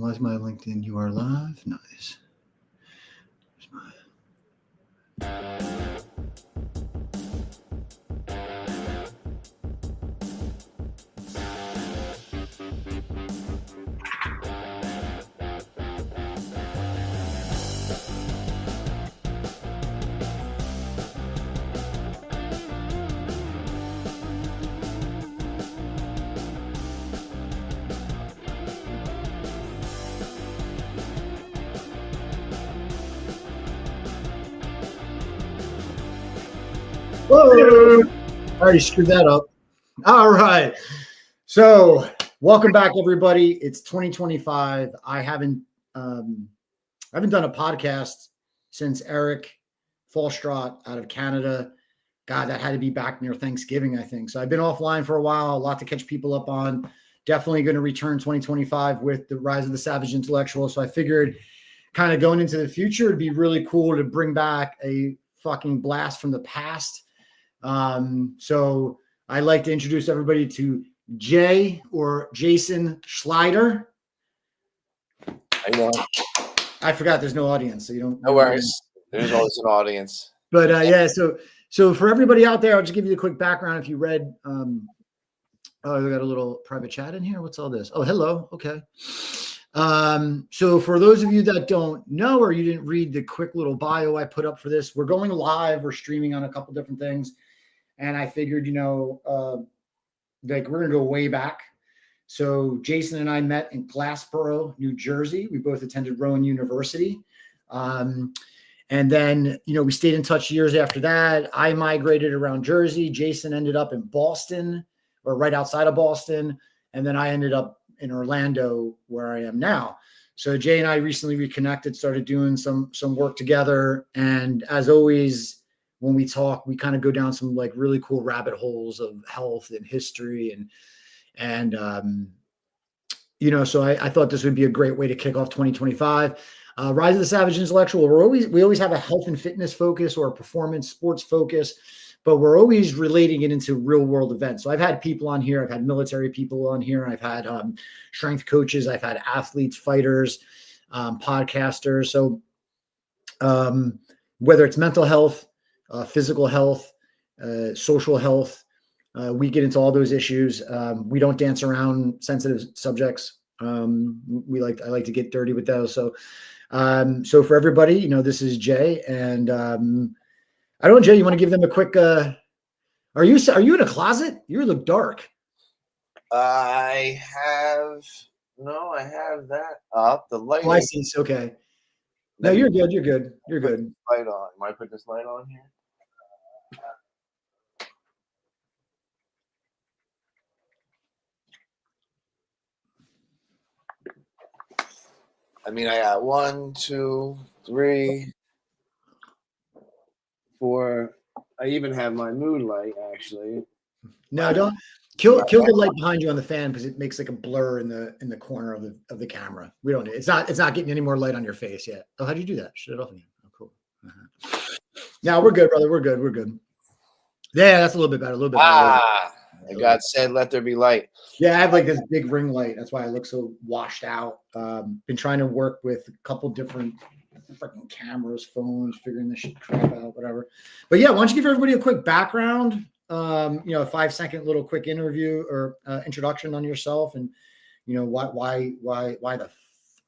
Why is my LinkedIn? You are live. Nice. Whoa! I already screwed that up. All right. So welcome back, everybody. It's 2025. I haven't done a podcast since Eric Falstrot out of Canada. God, that had to be back near Thanksgiving, I think. So I've been offline for a while, a lot to catch people up on. Definitely going to return 2025 with the Rise of the Savage Intellectual. So I figured kind of going into the future, it'd be really cool to bring back a fucking blast from the past. So I'd like to introduce everybody to Jay or Jason Schleider. I forgot there's no audience, so you don't. No worries. There's always an audience. But yeah, so for everybody out there, I'll just give you a quick background. If you read, oh, we got a little private chat in here. What's all this? Oh, hello. Okay. So for those of you that don't know or you didn't read the quick little bio I put up for this, we're going live. We're streaming on a couple different things. And I figured, like we're going to go way back. So Jason and I met in Glassboro, New Jersey. We both attended Rowan University. And then, we stayed in touch years after that. I migrated around Jersey. Jason ended up in Boston or right outside of Boston. And then I ended up in Orlando where I am now. So Jay and I recently reconnected, started doing some work together. And as always, when we talk, we kind of go down some like really cool rabbit holes of health and history and so I thought this would be a great way to kick off 2025. Rise of the Savage Intellectual. We always have a health and fitness focus or a performance sports focus, but we're always relating it into real world events. So I've had people on here. I've had military people on here. I've had strength coaches. I've had athletes, fighters, podcasters. So whether it's mental health, physical health, social health, we get into all those issues. We don't dance around sensitive subjects. I like to get dirty with those. So for everybody, this is Jay, and I don't know, Jay, you want to give them a quick? Are you in a closet? You look dark. I have that up. The light. Oh, I see. Okay. No, you're good. You're good. Light on. Might put this light on here. I mean, I got 1, 2, 3, 4. I even have my mood light, actually. No, don't kill the light behind you on the fan because it makes like a blur in the corner of the camera. We don't. It's not getting any more light on your face yet. Oh, how'd you do that? Shut it off again. Oh, cool. Now we're good, brother. We're good. Yeah, that's a little bit better. God said, "Let there be light." Yeah, I have like this big ring light. That's why I look so washed out. Been trying to work with a couple different freaking cameras, phones, figuring this shit crap out, whatever. But yeah, why don't you give everybody a quick background? A 5-second little quick interview or introduction on yourself, and why the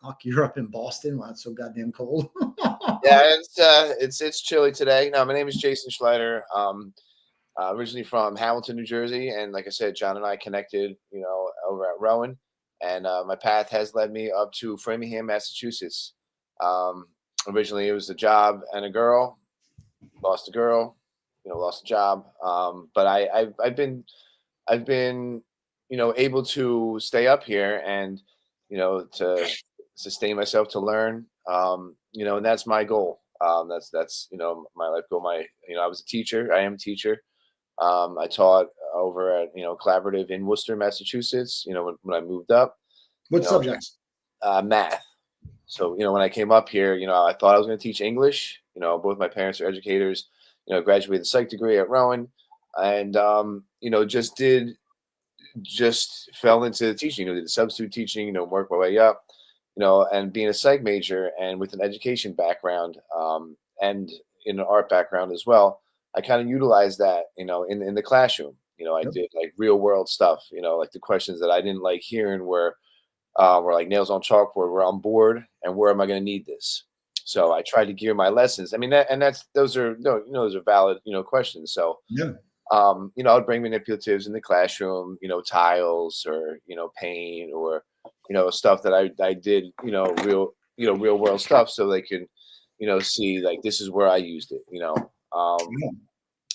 fuck you're up in Boston? Why it's so goddamn cold? Yeah, it's chilly today. No, my name is Jason Schleider. Originally from Hamilton, New Jersey, and like I said, John and I connected, over at Rowan, and my path has led me up to Framingham, Massachusetts. Originally, it was a job and a girl. Lost a girl, lost a job. But I've been able to stay up here and to sustain myself, to learn. And that's my goal. That's my life goal. I was a teacher. I am a teacher. I taught over at Collaborative in Worcester, Massachusetts. When I moved up. What subjects? Math. So when I came up here, I thought I was going to teach English. Both my parents are educators. Graduated a psych degree at Rowan, and just fell into teaching. Did the substitute teaching. Worked my way up. and being a psych major and with an education background, and in an art background as well, I kind of utilized that, in the classroom. I Yep. did like real world stuff, like the questions that I didn't like hearing were like nails on chalkboard. We're on board, and where am I going to need this? So I tried to gear my lessons. I mean, those are no, those are valid, questions. So Yeah. I'd bring manipulatives in the classroom, tiles or paint or stuff that I did, real world stuff, so they can see like this is where I used it, Yeah.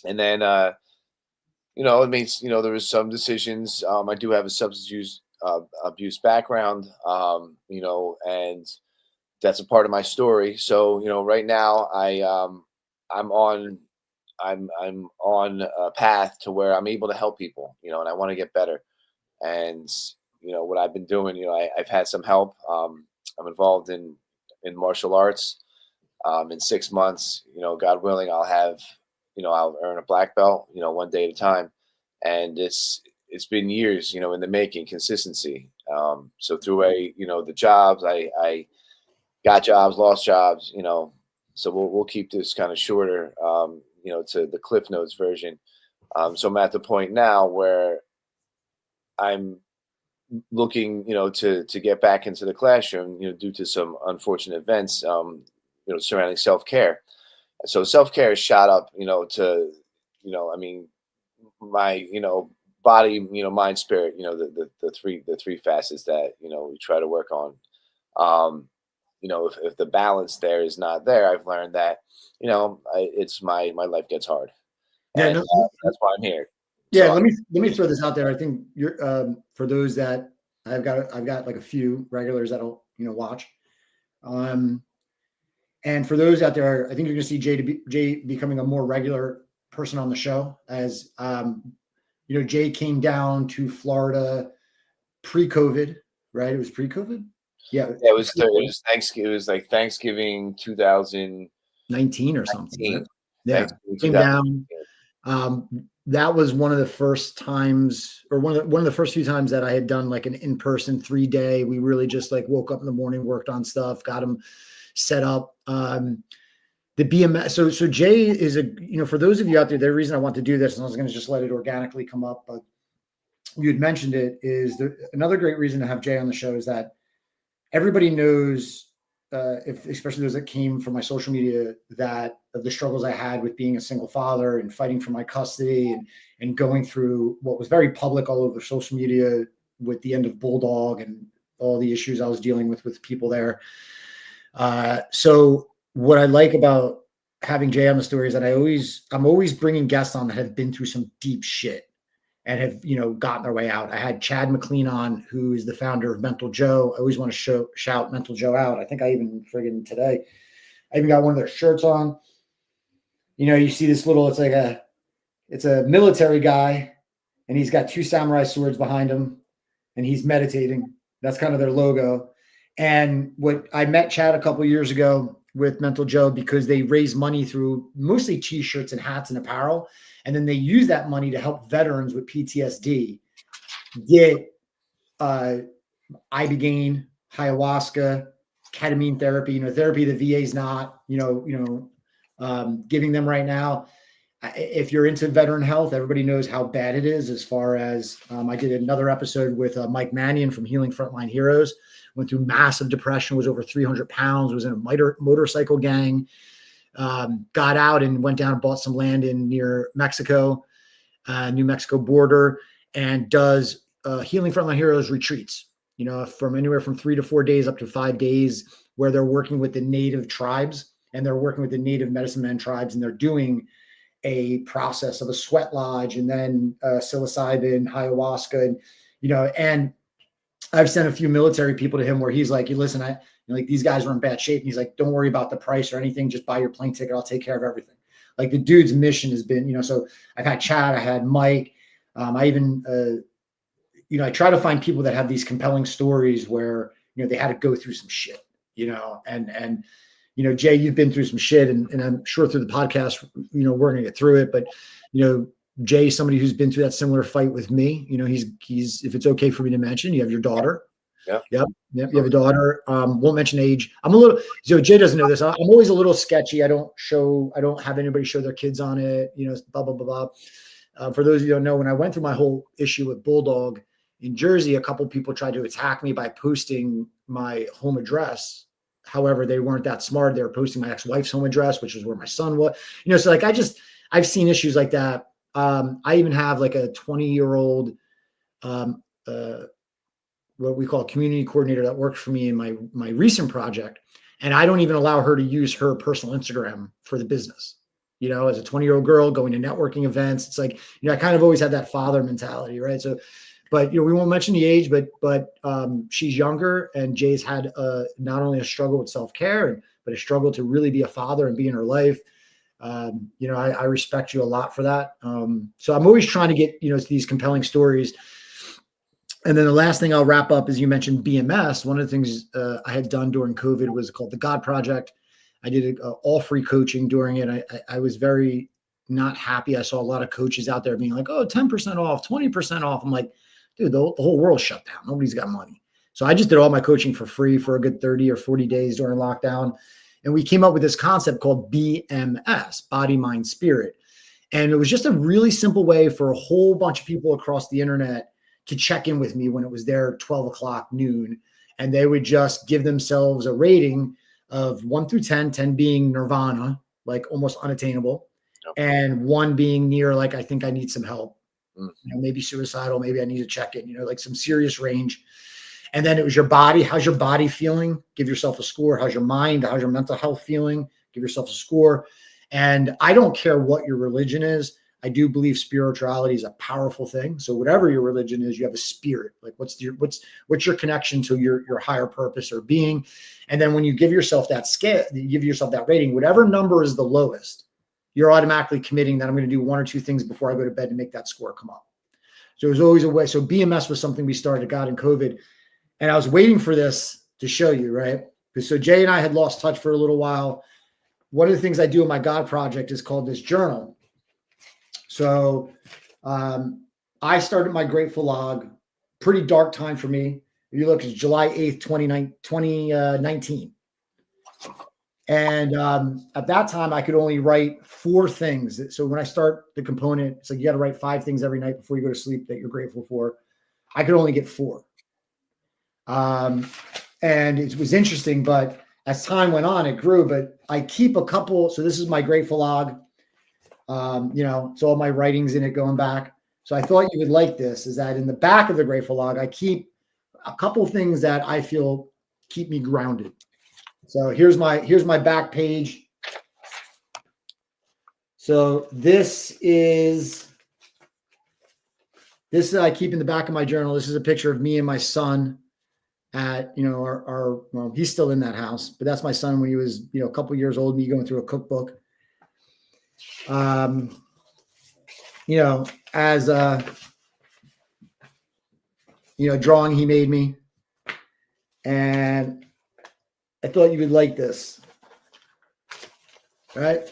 and then it means there was some decisions. I do have a substance abuse background, and that's a part of my story. So right now I'm on a path to where I'm able to help people, and I want to get better. And what I've been doing, I've had some help. I'm involved in martial arts. In 6 months, God willing, I'll earn a black belt, one day at a time. And it's been years, in the making, consistency. So through the jobs, I got jobs, lost jobs, so we'll keep this kind of shorter, to the Cliff Notes version. So I'm at the point now where I'm looking, to get back into the classroom, due to some unfortunate events, surrounding self care. So self care is shot up, to, I mean, my, body, mind, spirit, the three facets that we try to work on. If the balance there is not there, I've learned that it's my life gets hard, Yeah. and No, that's why I'm here. yeah. So Let me throw this out there. I think you're for those that I've got like a few regulars that'll watch. Um, and for those out there, I think you're going to see Jay becoming a more regular person on the show as Jay came down to Florida pre-COVID, right? It was pre-COVID. Yeah, yeah, it was Thanksgiving. It was like Thanksgiving 2019. 19 or something, right? Yeah, Thanksgiving came down. 2019. That was one of the first times, or one of the first few times that I had done like an in-person 3-day. We really just like woke up in the morning, worked on stuff, got him set up. The BMS. So Jay is for those of you out there, the reason I want to do this, and I was going to just let it organically come up, but you had mentioned it, is another great reason to have Jay on the show is that everybody knows, especially those that came from my social media, that of the struggles I had with being a single father and fighting for my custody and going through what was very public all over social media with the end of Bulldog and all the issues I was dealing with people there. So what I like about having Jay on the story is that I'm always bringing guests on that have been through some deep shit and have, gotten their way out. I had Chad McLean on, who is the founder of Mental Joe. I always want to shout Mental Joe out. I think I even friggin' today, I even got one of their shirts on. You see this little, it's a military guy, and he's got two samurai swords behind him, and he's meditating. That's kind of their logo. And what I met Chad a couple of years ago with Mental Joe because they raise money through mostly t-shirts and hats and apparel. And then they use that money to help veterans with PTSD get ibogaine, ayahuasca, ketamine therapy, therapy the VA's not, giving them right now. If you're into veteran health, everybody knows how bad it is. As far as I did another episode with Mike Mannion from Healing Frontline Heroes, went through massive depression, was over 300 pounds, was in a motorcycle gang, got out and went down and bought some land in near Mexico, New Mexico border, and does Healing Frontline Heroes retreats, from anywhere from 3 to 4 days up to 5 days, where they're working with the native tribes and they're working with the native medicine men tribes, and they're doing a process of a sweat lodge and then psilocybin, ayahuasca, and I've sent a few military people to him where he's like, listen, like these guys were in bad shape. And he's like, don't worry about the price or anything. Just buy your plane ticket. I'll take care of everything. Like the dude's mission has been, so I've had Chad, I had Mike. I even, I try to find people that have these compelling stories where, they had to go through some shit, and Jay, you've been through some shit, and I'm sure through the podcast, we're going to get through it, but, Jay is somebody who's been through that similar fight with me. He's if it's okay for me to mention, you have your daughter. Yep. Yep. You have a daughter. Won't mention age. I'm a little, so Jay doesn't know this. I'm always a little sketchy. I don't have anybody show their kids on it, blah, blah, blah, blah. For those of you who don't know, when I went through my whole issue with Bulldog in Jersey, a couple of people tried to attack me by posting my home address. However, they weren't that smart. They were posting my ex-wife's home address, which is where my son was, so like, I've seen issues like that. I even have like a 20-year-old, what we call a community coordinator that worked for me in my recent project. And I don't even allow her to use her personal Instagram for the business. As a 20-year-old girl going to networking events, it's like, I kind of always had that father mentality, right? So, but we won't mention the age, but she's younger, and Jay's had not only a struggle with self-care, but a struggle to really be a father and be in her life. I respect you a lot for that. So I'm always trying to get, these compelling stories. And then the last thing I'll wrap up is, you mentioned BMS. One of the things I had done during COVID was called the God Project. I did all free coaching during it. I was very not happy. I saw a lot of coaches out there being like, oh, 10% off, 20% off. I'm like, dude, the whole world's shut down. Nobody's got money. So I just did all my coaching for free for a good 30 or 40 days during lockdown. And we came up with this concept called BMS, body, mind, spirit. And it was just a really simple way for a whole bunch of people across the internet to check in with me when it was their 12 o'clock noon. And they would just give themselves a rating of 1 through 10, 10 being nirvana, like almost unattainable, and 1 being near, like, I think I need some help, maybe suicidal, maybe I need to check in, like some serious range. And then it was your body. How's your body feeling? Give yourself a score. How's your mind? How's your mental health feeling? Give yourself a score. And I don't care what your religion is. I do believe spirituality is a powerful thing. So whatever your religion is, you have a spirit. Like, what's your connection to your higher purpose or being? And then when you give yourself that scale, you give yourself that rating, whatever number is the lowest, you're automatically committing that I'm going to do 1 or 2 things before I go to bed to make that score come up. So it was always a way. So BMS was something we started, got in COVID. And I was waiting for this to show you, right? Because so Jay and I had lost touch for a little while. One of the things I do in my God project is called this journal. So I started my Grateful Log, pretty dark time for me. If you look, it's July 8th, 2019. And at that time, I could only write 4 things. So when I start the component, it's like you got to write 5 things every night before you go to sleep that you're grateful for. I could only get 4. And it was interesting, but as time went on, it grew. But I keep a couple. So this is my Grateful Log. It's all my writings in it going back. So I thought you would like this, is that in the back of the Grateful Log, I keep a couple of things that I feel keep me grounded. So here's my back page. So this I keep in the back of my journal. This is a picture of me and my son at, well, he's still in that house, but that's my son when he was, a couple of years old, me going through a cookbook. As drawing he made me. And I thought you would like this. Right?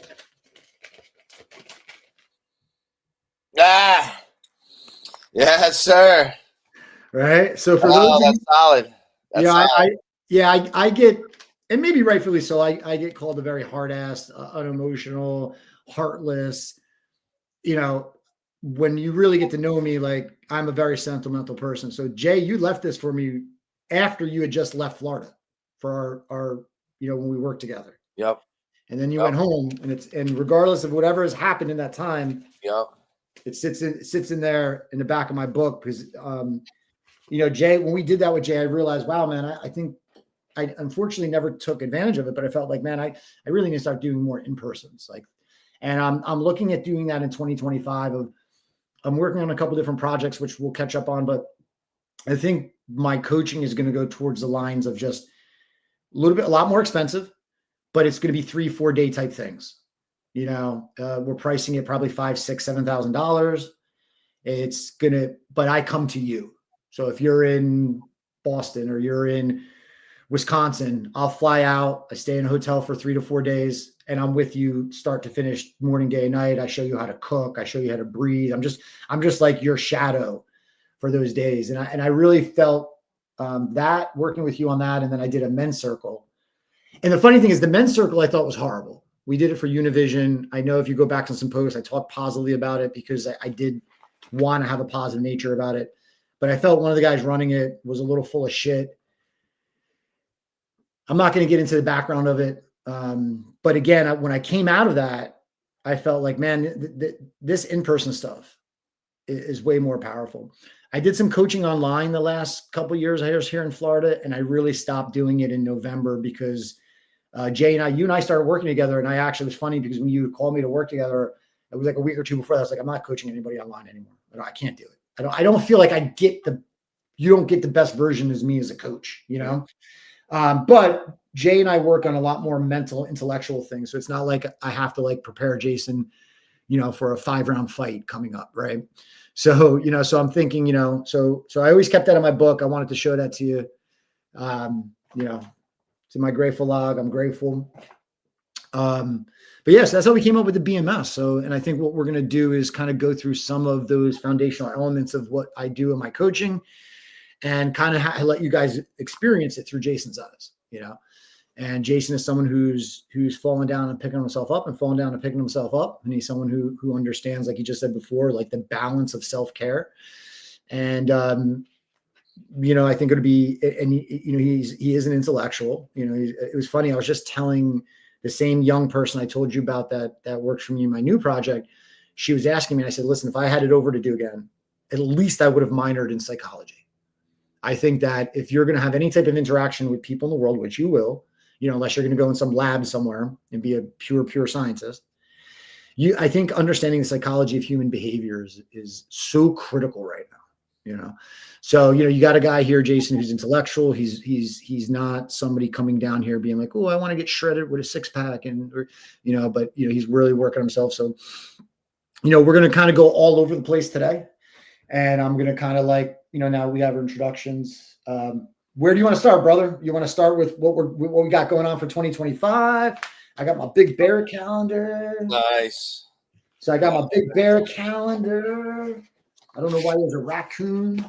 Yes, sir. Right. So for that's solid. That's solid. I get, and maybe rightfully so, I get called a very hard-ass, unemotional, heartless. When you really get to know me, like, I'm a very sentimental person. So Jay, you left this for me after you had just left Florida for our when we worked together. Yep. And then you went home, and regardless of whatever has happened in that time, yep, it sits in there in the back of my book because Jay, when we did that with Jay, I realized, wow, man, I think I unfortunately never took advantage of it, but I felt like, man, I really need to start doing more in-persons. And I'm looking at doing that in 2025. I'm working on a couple different projects, which we'll catch up on, but I think my coaching is going to go towards the lines of just a lot more expensive, but it's going to be 3-4 day type things. We're pricing it probably $5,000, $6,000, $7,000. But I come to you. So if you're in Boston or you're in Wisconsin, I'll fly out. I stay in a hotel for 3 to 4 days, and I'm with you start to finish, morning, day, night. I show you how to cook. I show you how to breathe. I'm just like your shadow for those days. And I really felt that working with you on that. And then I did a men's circle. And the funny thing is the men's circle I thought was horrible. We did it for Univision. I know if you go back on some posts, I talked positively about it because I did want to have a positive nature about it. But I felt one of the guys running it was a little full of shit. I'm not going to get into the background of it. But again, when I came out of that, I felt like, man, this in-person stuff is way more powerful. I did some coaching online the last couple of years. I was here in Florida, and I really stopped doing it in November because Jay and you and I started working together. And I actually was funny because when you called me to work together, it was like a week or two before that. I was like, I'm not coaching anybody online anymore. I can't do it. I don't feel like you don't get the best version as me as a coach, you know? But Jay and I work on a lot more mental, intellectual things. So it's not like I have to like prepare Jason, you know, for a 5-round fight coming up. Right. So, you know, so I'm thinking, you know, so I always kept that in my book. I wanted to show that to you. You know, it's in my grateful log. I'm grateful. But yes, that's how we came up with the BMS. So, and I think what we're going to do is kind of go through some of those foundational elements of what I do in my coaching and kind of let you guys experience it through Jason's eyes, you know. And Jason is someone who's fallen down and picking himself up and falling down and picking himself up. And he's someone who understands, like you just said before, like the balance of self-care. And, you know, I think it'll be, and you know, he is an intellectual, you know, it was funny. I was just telling the same young person I told you about that works for me in my new project. She was asking me, and I said, listen, if I had it over to do again, at least I would have minored in psychology. I think that if you're going to have any type of interaction with people in the world, which you will, you know, unless you're going to go in some lab somewhere and be a pure scientist, I think understanding the psychology of human behavior is so critical right now, you know? So, you know, you got a guy here, Jason, who's intellectual. He's not somebody coming down here being like, oh, I want to get shredded with a 6-pack or, you know, but, you know, he's really working on himself. So, you know, we're going to kind of go all over the place today. And I'm going to kind of like, you know, now we have our introductions. Where do you want to start, brother? You want to start with what we got going on for 2025? I got my big bear calendar. Nice. So I got my big bear calendar. I don't know why there's a raccoon.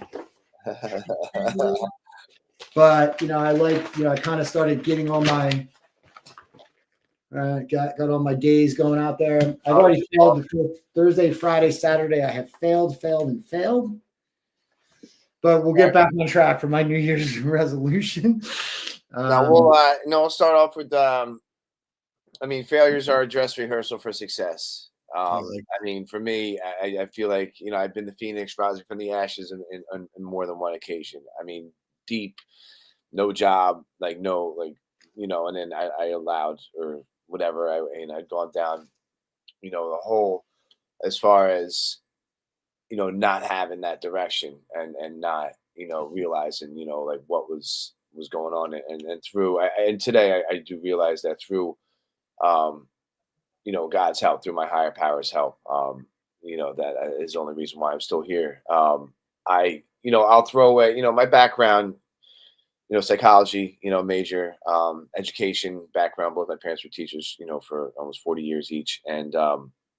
But, you know, I like, you know, I kind of started getting all my, got all my days going out there. I've already failed Thursday, Friday, Saturday. I have failed. But we'll get back on track for my New Year's resolution. Now we'll start off with, I mean, failures are a dress rehearsal for success. I mean, for me, I feel like, you know, I've been the phoenix rising from the ashes in more than one occasion. I mean, deep, no job, like no, like, you know, and then I allowed or whatever, I'd gone down, you know, the whole, as far as, you know, not having that direction and not, you know, realizing, you know, like what was going on. And through, and today I do realize that through, you know, God's help, through my higher powers help, you know, that is the only reason why I'm still here. You know, I'll throw away, you know, my background, you know, psychology, you know, major, education background. Both my parents were teachers, you know, for almost 40 years each. And,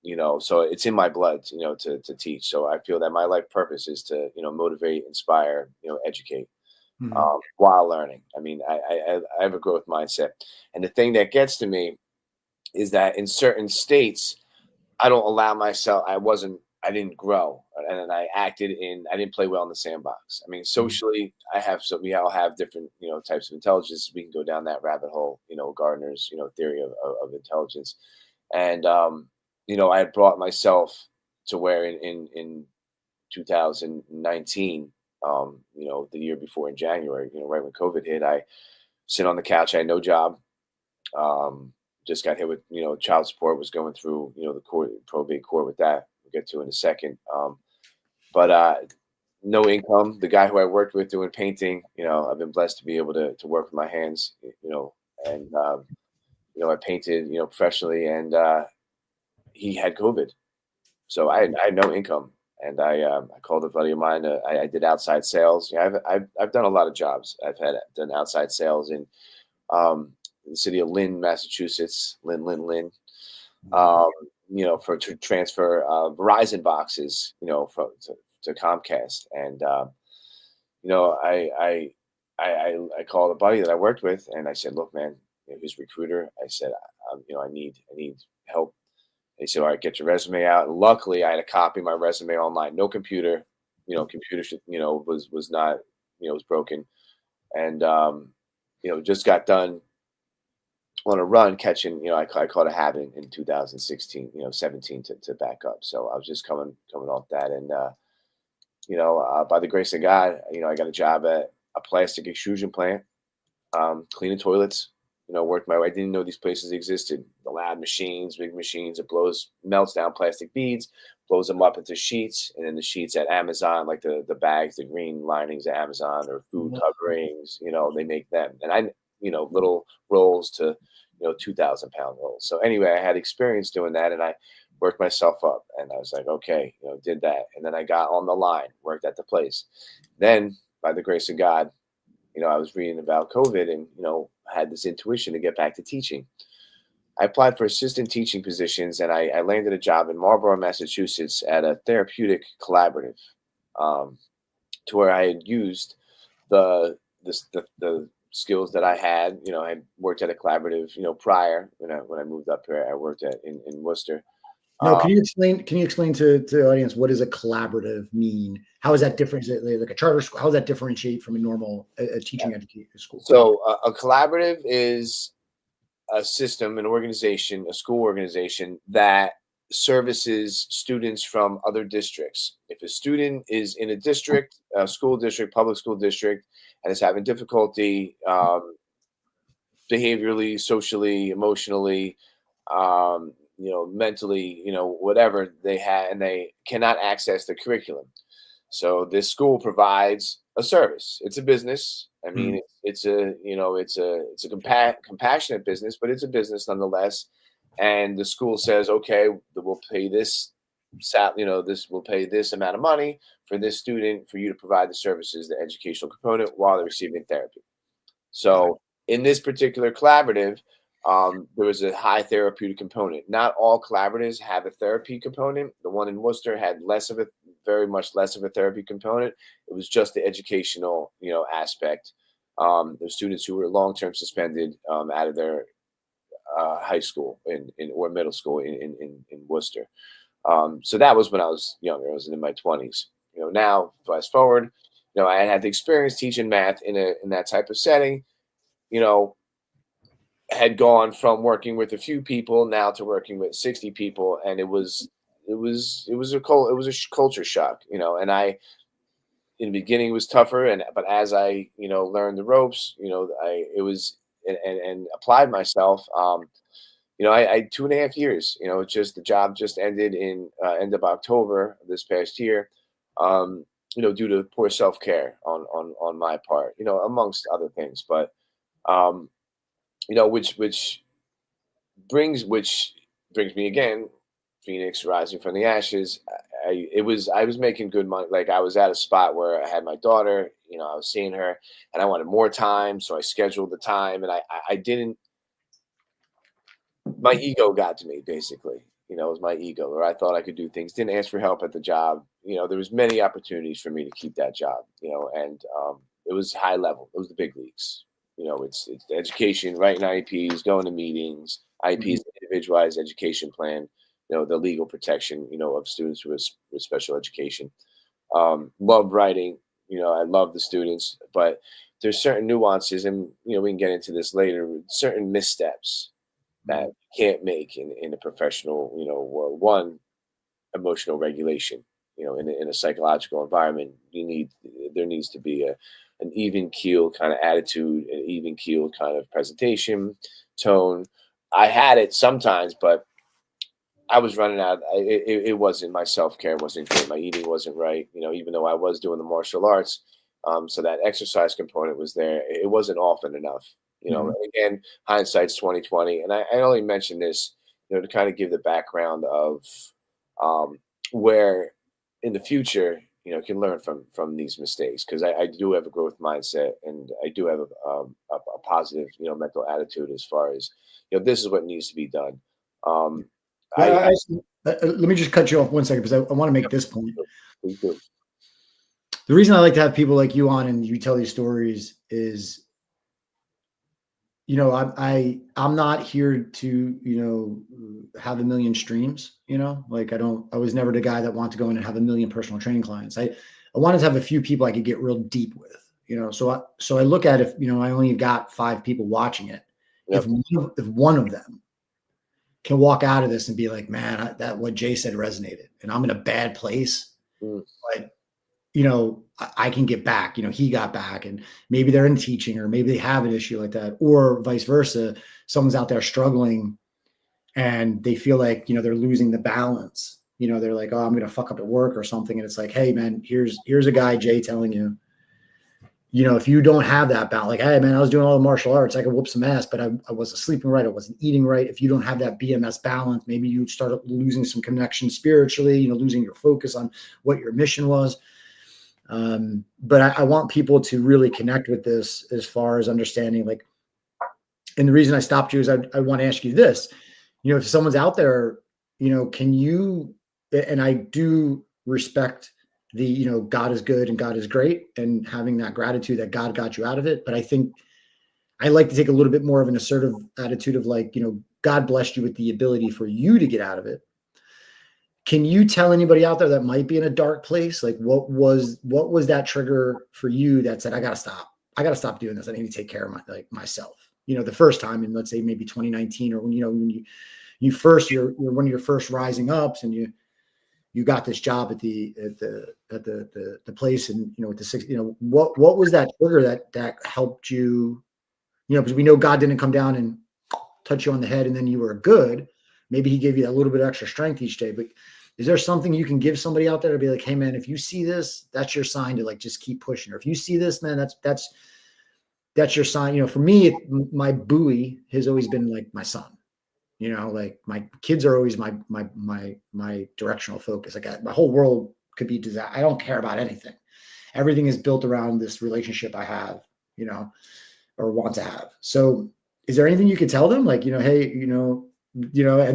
you know, so it's in my blood, you know, to teach. So I feel that my life purpose is to, you know, motivate, inspire, you know, educate, while learning. I mean, I have a growth mindset. And the thing that gets to me is that in certain states, I don't allow myself, I didn't grow, and I didn't play well in the sandbox. I mean, socially, we all have different, you know, types of intelligence. We can go down that rabbit hole, you know, Gardner's, you know, theory of intelligence. And, you know, I had brought myself to where in 2019, you know, the year before in January, you know, right when COVID hit, I sit on the couch. I had no job. Just got hit with, you know, child support, was going through, you know, the probate court with that. We'll get to in a second. But no income. The guy who I worked with doing painting, you know, I've been blessed to be able to work with my hands, you know, and, you know, I painted, you know, professionally, and he had COVID. So I had no income. And I called a buddy of mine. I did outside sales. Yeah, I've done a lot of jobs. I've done outside sales in the city of Lynn, Massachusetts. Lynn. You know, to transfer Verizon boxes, you know, to Comcast. And you know, I I called a buddy that I worked with, and I said, "Look, man, his recruiter." I said, I need help." He said, "All right, get your resume out." And luckily, I had a copy of my resume online. No computer, computer should, was not, was broken, and just got done on a run catching. I caught a habit in 2016, 17 to back up. So I was just coming off that, and by the grace of God, I got a job at a plastic extrusion plant, cleaning toilets. Worked my way. I didn't know these places existed. The loud machines, big machines. It melts down plastic beads, blows them up into sheets, and then the sheets at Amazon, like the bags, the green linings at Amazon, or food coverings. They make them, and little rolls to 2,000-pound rolls. So anyway, I had experience doing that, and I worked myself up, and I was like, okay, did that, and then I got on the line, worked at the place. Then, by the grace of God, I was reading about COVID, and had this intuition to get back to teaching. I applied for assistant teaching positions, and I landed a job in Marlborough, Massachusetts, at a therapeutic collaborative, to where I had used the skills that I had. I had worked at a collaborative, prior when I moved up here. I worked in Worcester. No, can you explain to the audience, what does a collaborative mean? How is that different? Is it like a charter school? How does that differentiate from a normal teaching education school? So a collaborative is a system, an organization, a school organization that services students from other districts. If a student is in a district, a school district, public school district, and is having difficulty behaviorally, socially, emotionally, mentally, whatever they have, and they cannot access the curriculum. So this school provides a service. It's a business. I mean, it's a compassionate business, but it's a business nonetheless. And the school says, okay, we'll pay this, we'll pay this amount of money for this student for you to provide the services, the educational component, while they're receiving therapy. So in this particular collaborative, there was a high therapeutic component. Not all collaboratives have a therapy component. The one in Worcester had very much less of a therapy component. It was just the educational, aspect. The students who were long-term suspended out of their high school or middle school in Worcester. So that was when I was younger. I was in my 20s. Now fast forward, I had the experience teaching math in that type of setting. Had gone from working with a few people now to working with 60 people, and it was a culture shock, and in the beginning it was tougher, but as I learned the ropes, and applied myself, I 2.5 years, the job just ended in end of October this past year, due to poor self-care on my part, amongst other things, but which brings me again, Phoenix rising from the ashes. I was making good money. Like, I was at a spot where I had my daughter, I was seeing her, and I wanted more time. So I scheduled the time, and I didn't, my ego got to me, basically. It was my ego, or I thought I could do things. Didn't ask for help at the job. There was many opportunities for me to keep that job, and it was high level. It was the big leagues. It's the education, writing IEPs, going to meetings. IEPs, individualized education plan, the legal protection, of students with special education. Love writing, I love the students, but there's certain nuances, and, we can get into this later, certain missteps that you can't make in a professional, world. One, emotional regulation. In a psychological environment, there needs to be an even keel kind of attitude, an even keel kind of presentation, tone. I had it sometimes, but I was running out. It wasn't, my self-care wasn't great. My eating wasn't right. Even though I was doing the martial arts, so that exercise component was there. It wasn't often enough. And again, hindsight's 2020. And I only mention this, to kind of give the background of where in the future, can learn from these mistakes, because I do have a growth mindset, and I do have a positive, mental attitude as far as, this is what needs to be done. Let me just cut you off 1 second, because I want to make this point. Please do. The reason I like to have people like you on and you tell these stories is, I'm not here to, have a million streams, like I was never the guy that wanted to go in and have a million personal training clients. I wanted to have a few people I could get real deep with, so I look at if, I only got 5 people watching it. Yep. If one of them can walk out of this and be like, man, that what Jay said resonated and I'm in a bad place, but I can get back, he got back and maybe they're in teaching or maybe they have an issue like that or vice versa. Someone's out there struggling and they feel like, they're losing the balance. They're like, oh, I'm going to fuck up at work or something. And it's like, hey man, here's a guy, Jay, telling you, if you don't have that balance, like, hey man, I was doing all the martial arts, I could whoop some ass, but I wasn't sleeping right. I wasn't eating right. If you don't have that BMS balance, maybe you start losing some connection spiritually, losing your focus on what your mission was. But I want people to really connect with this as far as understanding, like, and the reason I stopped you is I want to ask you this, if someone's out there, can you, and I do respect the, God is good and God is great and having that gratitude that God got you out of it. But I think I like to take a little bit more of an assertive attitude of like, God blessed you with the ability for you to get out of it. Can you tell anybody out there that might be in a dark place? Like what was that trigger for you that said, I got to stop doing this. I need to take care of myself, the first time in, let's say maybe 2019 or when, when you first, you're one of your first rising ups and you got this job at the place and, with the 6, what was that trigger that helped you, because we know God didn't come down and touch you on the head and then you were good. Maybe he gave you that little bit of extra strength each day, but is there something you can give somebody out there to be like, hey man, if you see this, that's your sign to like, just keep pushing. Or if you see this, man, that's your sign. For me, my buoy has always been like my son, like my kids are always my directional focus. Like my whole world could be disaster. I don't care about anything. Everything is built around this relationship I have, or want to have. So is there anything you could tell them? Like, hey, and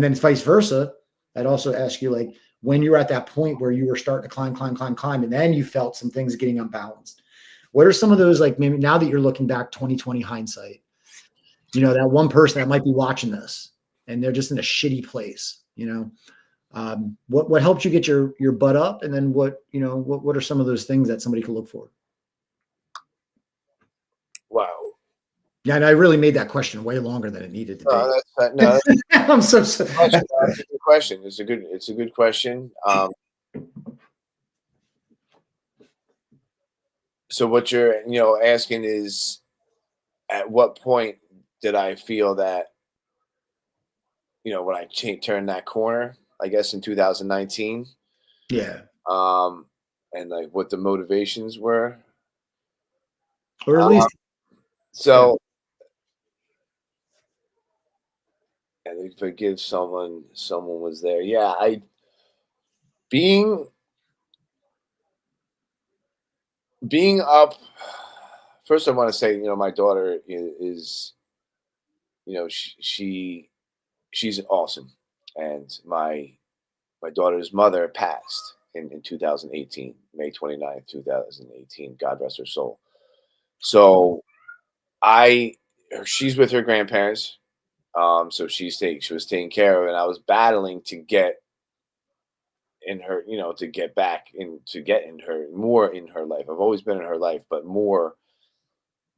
then vice versa. I'd also ask you, like, when you're at that point where you were starting to climb, and then you felt some things getting unbalanced. What are some of those, like, maybe now that you're looking back 2020 hindsight, that one person that might be watching this and they're just in a shitty place, what helped you get your butt up? And then what are some of those things that somebody could look for? Wow. Yeah, and I really made that question way longer than it needed to be. No, I'm so sorry. That's a good question. It's a good question. So what you're asking is, at what point did I feel that when I turned that corner? I guess in 2019. Yeah, And like what the motivations were, or at least so. And forgive someone was there. Yeah, being up. First, I want to say, my daughter is she's awesome, and my daughter's mother passed in 2018, May 29th, 2018. God rest her soul. So she's with her grandparents. So she was taken care of, and I was battling to get in her, to get back in, to get in her more in her life. I've always been in her life, but more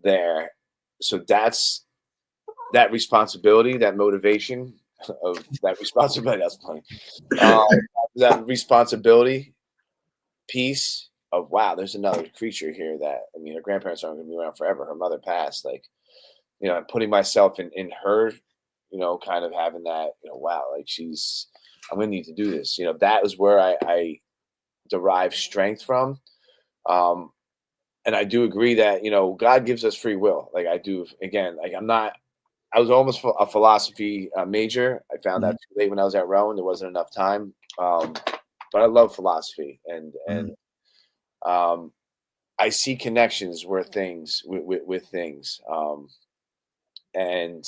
there. So that's that responsibility, that motivation of that responsibility. That's funny. That responsibility piece of, wow, there's another creature here that, her grandparents aren't going to be around forever. Her mother passed, like, I'm putting myself in her, kind of having that, wow, like I'm going to need to do this. That was where I derive strength from. And I do agree that, God gives us free will. Like I do, again, like I was almost a philosophy major. I found that too late when I was at Rowan. There wasn't enough time. But I love philosophy and I see connections where things with things. And,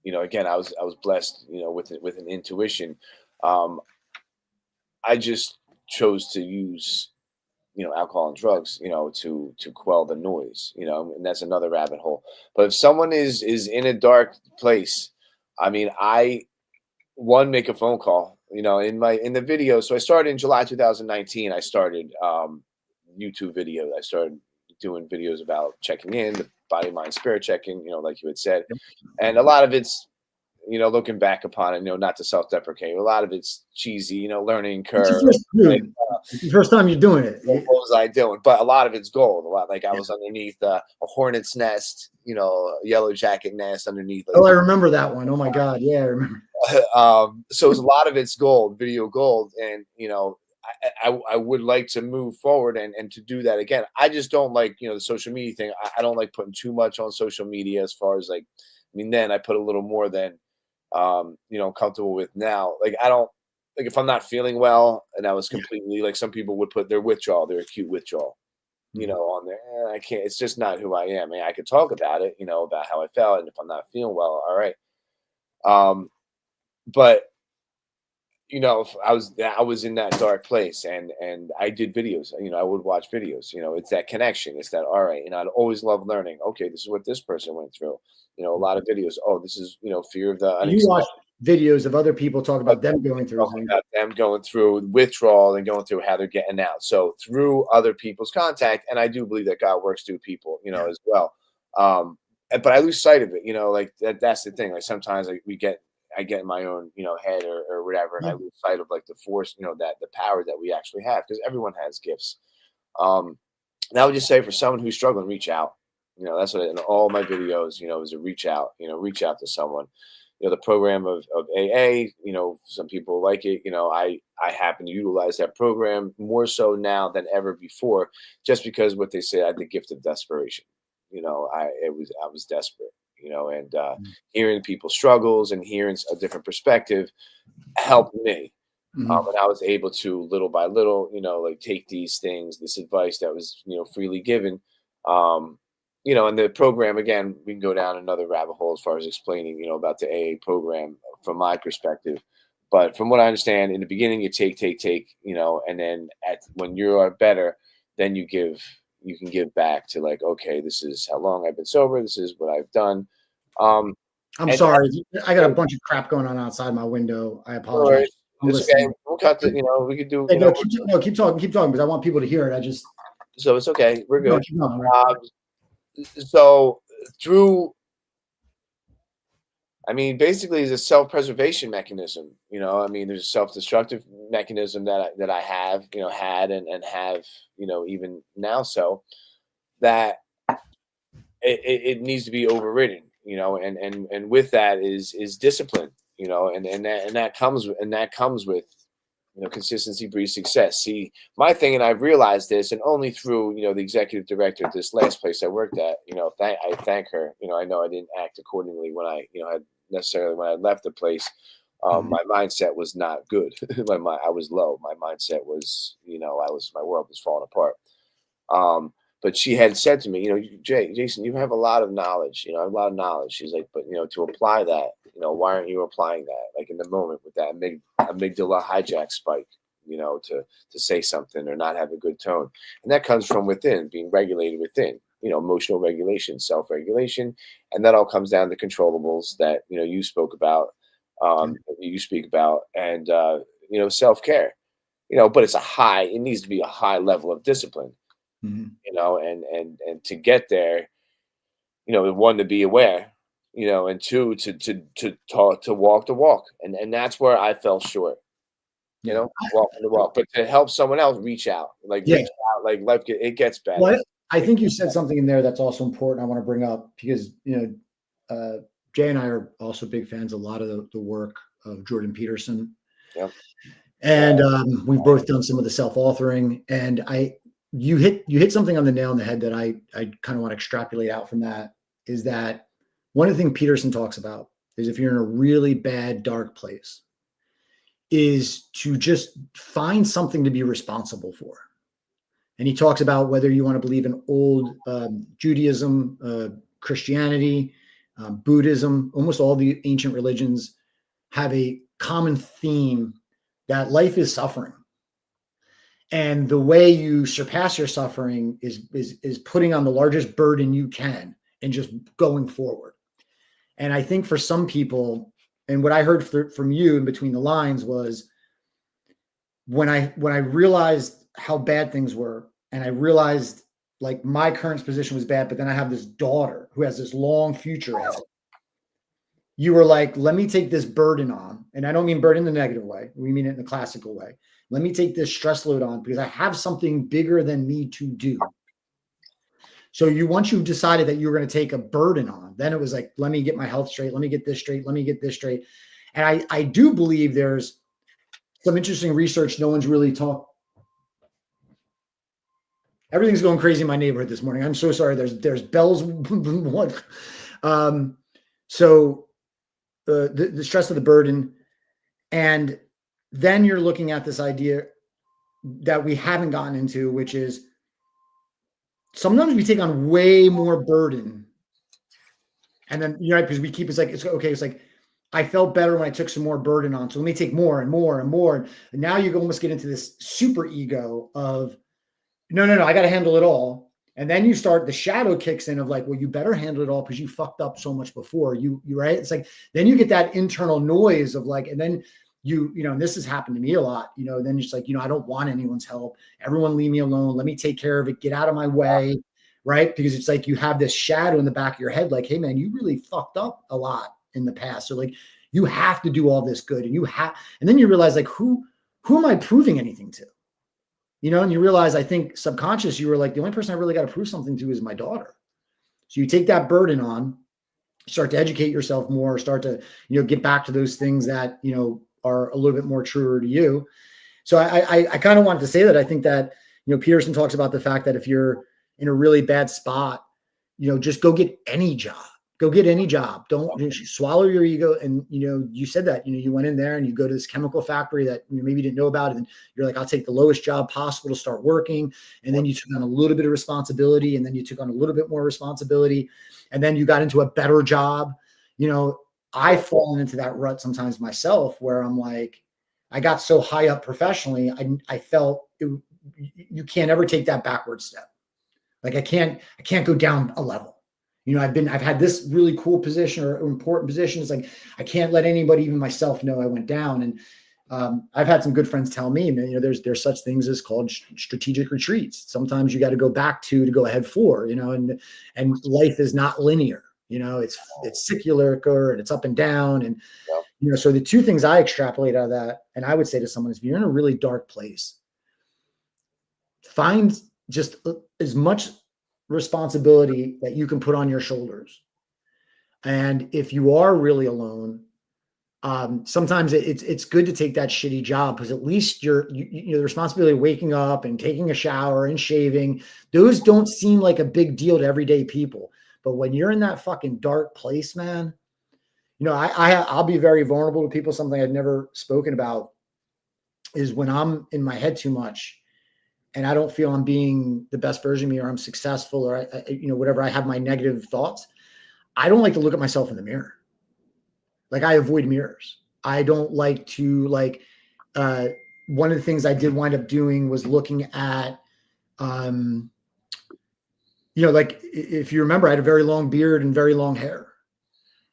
again, I was blessed, with an intuition. I just chose to use, alcohol and drugs, to quell the noise, and that's another rabbit hole. But if someone is in a dark place, I mean, make a phone call, in the video. So I started in July 2019. I started YouTube videos. I started doing videos about checking in, the body, mind, spirit checking, like you had said. And a lot of it's, looking back upon it, not to self-deprecate. A lot of it's cheesy, learning curve. It's the first time you're doing it. What was I doing? But a lot of it's gold. A lot, like I was underneath a hornet's nest, yellow jacket nest underneath. Oh, I remember that one. Oh my God, yeah, I remember. So a lot of it's gold, video gold, and I would like to move forward and to do that again. I just don't like the social media thing. I don't like putting too much on social media as far as then I put a little more than I'm comfortable with now. Like I don't like if I'm not feeling well and I was completely like some people would put their acute withdrawal, on there. I can't. It's just not who I am. I could talk about it, about how I felt, and if I'm not feeling well, all right. But if I was in that dark place and I did videos, I would watch videos, it's that connection. It's that, all right. I'd always love learning. Okay, this is what this person went through. A lot of videos. Oh, this is, fear of the unexpected. You watch videos of other people talk about them going through. About them going through withdrawal and going through how they're getting out. So through other people's contact, and I do believe that God works through people, as well. But I lose sight of it, like that's the thing. Like sometimes I get in my own, head or whatever, and I lose sight of the force, that the power that we actually have, because everyone has gifts. And I would just say for someone who's struggling, reach out. That's what in all my videos, is to reach out, reach out to someone. The program of AA, some people like it. I happen to utilize that program more so now than ever before, just because what they say, I had the gift of desperation. I was desperate. And hearing people's struggles and hearing a different perspective helped me. And I was able to, little by little, take these things, this advice that was, freely given. And the program, again, we can go down another rabbit hole as far as explaining, about the AA program from my perspective. But from what I understand, in the beginning, you take, and then when you are better, then you can give back to okay, this is how long I've been sober. This is what I've done. I'm sorry. I got a bunch of crap going on outside my window. I apologize. It's okay. We'll cut the, we could do, keep talking because I want people to hear it. So it's okay. We're good. Keep going, right? So through, basically it's a self-preservation mechanism, there's a self-destructive mechanism that I have, had and have, even now, so that it needs to be overridden, and with that is discipline, and that comes with, consistency breeds success. See, my thing, and I've realized this, and only through, the executive director at this last place I worked at, I thank her. I know I didn't act accordingly when I left the place. My mindset was not good. I was low. My mindset was, my world was falling apart. But she had said to me, Jason, you have a lot of knowledge. I have a lot of knowledge. She's like, but to apply that, why aren't you applying that? Like in the moment with that amygdala hijack spike, to say something or not have a good tone, and that comes from within, being regulated within. Emotional regulation, self-regulation, and that all comes down to controllables that you spoke about, you speak about, and self-care. But it's it needs to be a high level of discipline. And to get there, one, to be aware, and two, to walk the walk. And that's where I fell short, walking the walk, but to help someone else reach out, reach out, life, it gets better. Well, I think you said something in there that's also important. I want to bring up because, Jay and I are also big fans of a lot of the work of Jordan Peterson. Yep. And we've both done some of the self-authoring, and you hit something on the nail on the head that I kind of want to extrapolate out from that, is that one of the things Peterson talks about is if you're in a really bad, dark place, is to just find something to be responsible for. And he talks about whether you want to believe in old Judaism, Christianity, Buddhism, almost all the ancient religions have a common theme that life is suffering. And the way you surpass your suffering is putting on the largest burden you can and just going forward. And I think for some people, and what I heard from you in between the lines was when I realized how bad things were, and I realized like my current position was bad, but then I have this daughter who has this long future ahead. You were like, let me take this burden on. And I don't mean burden in the negative way. We mean it in the classical way. Let me take this stress load on because I have something bigger than me to do. So once you decided that you were going to take a burden on, then it was like, let me get my health straight. Let me get this straight. Let me get this straight. And I do believe there's some interesting research. No one's really talked. Everything's going crazy in my neighborhood this morning. I'm so sorry. There's bells. So the stress of the burden. And then you're looking at this idea that we haven't gotten into, which is sometimes we take on way more burden. And then, because we keep, it's okay. It's like, I felt better when I took some more burden on. So let me take more and more and more. And now you almost get into this super ego of, no, I got to handle it all. And then you start, the shadow kicks in of like, well, you better handle it all because you fucked up so much before you right. It's like, then you get that internal noise of like, and then and this has happened to me a lot, then it's like, I don't want anyone's help. Everyone leave me alone. Let me take care of it. Get out of my way. Right. Because it's like, you have this shadow in the back of your head, like, hey man, you really fucked up a lot in the past. So like, you have to do all this good and then you realize like, who am I proving anything to? And you realize, I think subconscious, you were like, the only person I really got to prove something to is my daughter. So you take that burden on, start to educate yourself more, start to, get back to those things that, are a little bit more truer to you. So I kind of wanted to say that I think that, Peterson talks about the fact that if you're in a really bad spot, just go get any job. Go get any job. Don't swallow your ego. And, you said that, you went in there and you go to this chemical factory that maybe you didn't know about. And you're like, I'll take the lowest job possible to start working. And then you took on a little bit of responsibility. And then you took on a little bit more responsibility. And then you got into a better job. I've fallen into that rut sometimes myself where I'm like, I got so high up professionally. I felt you can't ever take that backward step. Like I can't go down a level. I've had this really cool position or important position. It's like, I can't let anybody, even myself, know I went down. And I've had some good friends tell me, there's such things as called strategic retreats. Sometimes you got to go back to go ahead for, and life is not linear. It's cyclical and it's up and down. And, so the two things I extrapolate out of that, and I would say to someone is, if you're in a really dark place, find just as much responsibility that you can put on your shoulders. And if you are really alone, sometimes it's good to take that shitty job because at least the responsibility of waking up and taking a shower and shaving, those don't seem like a big deal to everyday people. But when you're in that fucking dark place, man, I'll be very vulnerable to people. Something I've never spoken about is when I'm in my head too much and I don't feel I'm being the best version of me or I'm successful or whatever, I have my negative thoughts. I don't like to look at myself in the mirror. Like I avoid mirrors. I don't like to one of the things I did wind up doing was looking at, like if you remember, I had a very long beard and very long hair.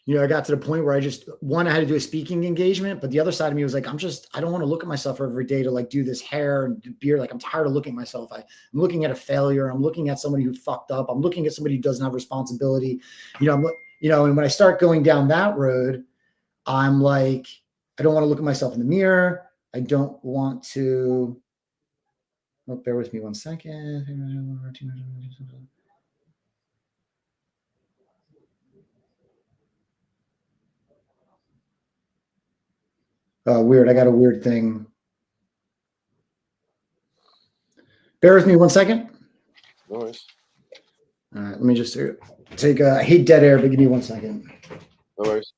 I got to the point where I had to do a speaking engagement, but the other side of me was like, I don't want to look at myself every day to do this hair and beard. Like I'm tired of looking at myself. I'm looking at a failure. I'm looking at somebody who fucked up. I'm looking at somebody who doesn't have responsibility. And when I start going down that road, I'm like, I don't want to look at myself in the mirror. I don't want to, bear with me one second. Weird. I got a weird thing. Bear with me one second. No worries. All right. Let me just take I hate dead air, but give me 1 second. No worries.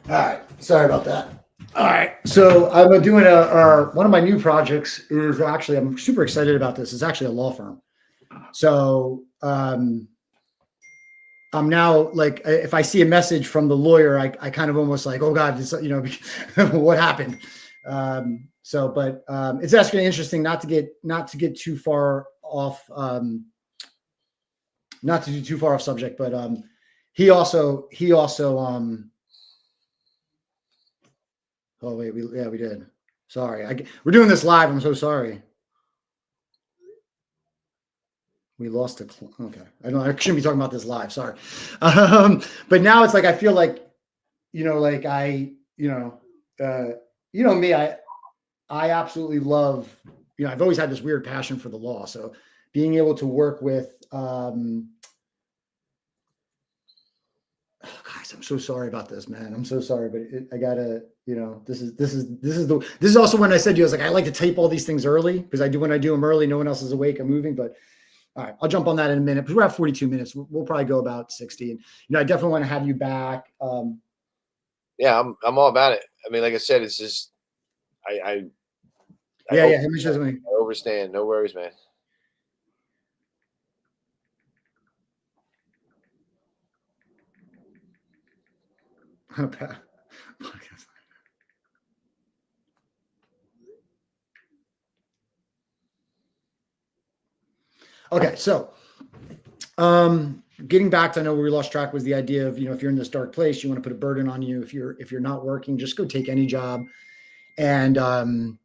All right. Sorry about that. All right. So I'm doing one of my new projects is actually, I'm super excited about this. It's actually a law firm. So I'm now like, if I see a message from the lawyer, I kind of almost like, oh God, this, what happened? But it's actually interesting not to get too far off, not to do too far off subject, but he also oh wait, we did. Sorry, we're doing this live. I'm so sorry. We lost a okay. I shouldn't be talking about this live. Sorry, but now it's like I feel like like me. I absolutely love. I've always had this weird passion for the law. So being able to work with. Oh, guys, I'm so sorry about this, man. I'm so sorry, but I gotta, this is also when I said to you, I was like, I like to tape all these things early because when I do them early, no one else is awake and moving. But all right, I'll jump on that in a minute because we're at 42 minutes. We'll probably go about 60. And I definitely want to have you back. Yeah, I'm all about it. I mean, like I said, it's just I Yeah. Let me show something. I overstand. No worries, man. Okay, so getting back to, I know where we lost track was the idea of, if you're in this dark place, you want to put a burden on you. If you're not working, just go take any job and, go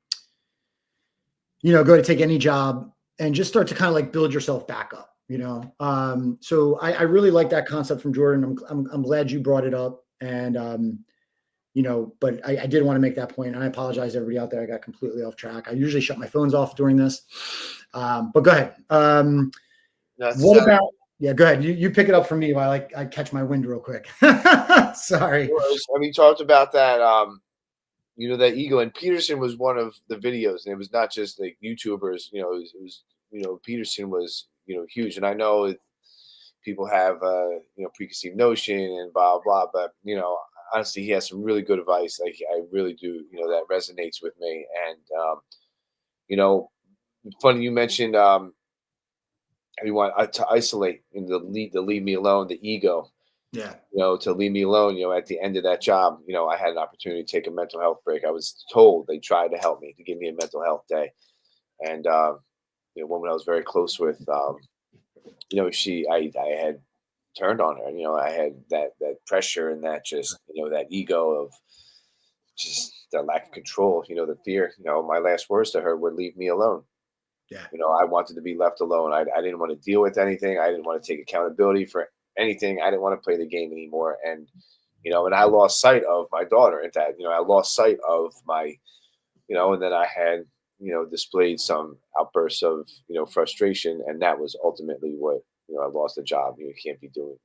to take any job and just start to kind of like build yourself back up, So I really like that concept from Jordan. I'm glad you brought it up. And, but I did want to make that point, and I apologize to everybody out there. I got completely off track. I usually shut my phones off during this. But go ahead. What about, yeah, go ahead. You pick it up from me while I catch my wind real quick. Sorry. I mean, you talked about that, that ego, and Peterson was one of the videos, and it was not just like YouTubers, it was Peterson was, huge. And I know people have, preconceived notion and blah, blah, but, honestly, he has some really good advice. Like, I really do, that resonates with me. And, funny you mentioned, you want to isolate and to leave me alone, the ego, Yeah. to leave me alone. At the end of that job, I had an opportunity to take a mental health break. I was told they tried to help me, to give me a mental health day. And, a woman I was very close with, I had turned on her. I had that pressure and that just, that ego of just the lack of control, the fear. My last words to her were, leave me alone. Yeah. I wanted to be left alone. I didn't want to deal with anything. I didn't want to take accountability for anything. I didn't want to play the game anymore. And, and I lost sight of my daughter at that. I lost sight of my, and then I had, displayed some outbursts of, frustration. And that was ultimately what, I lost the job. You can't be doing,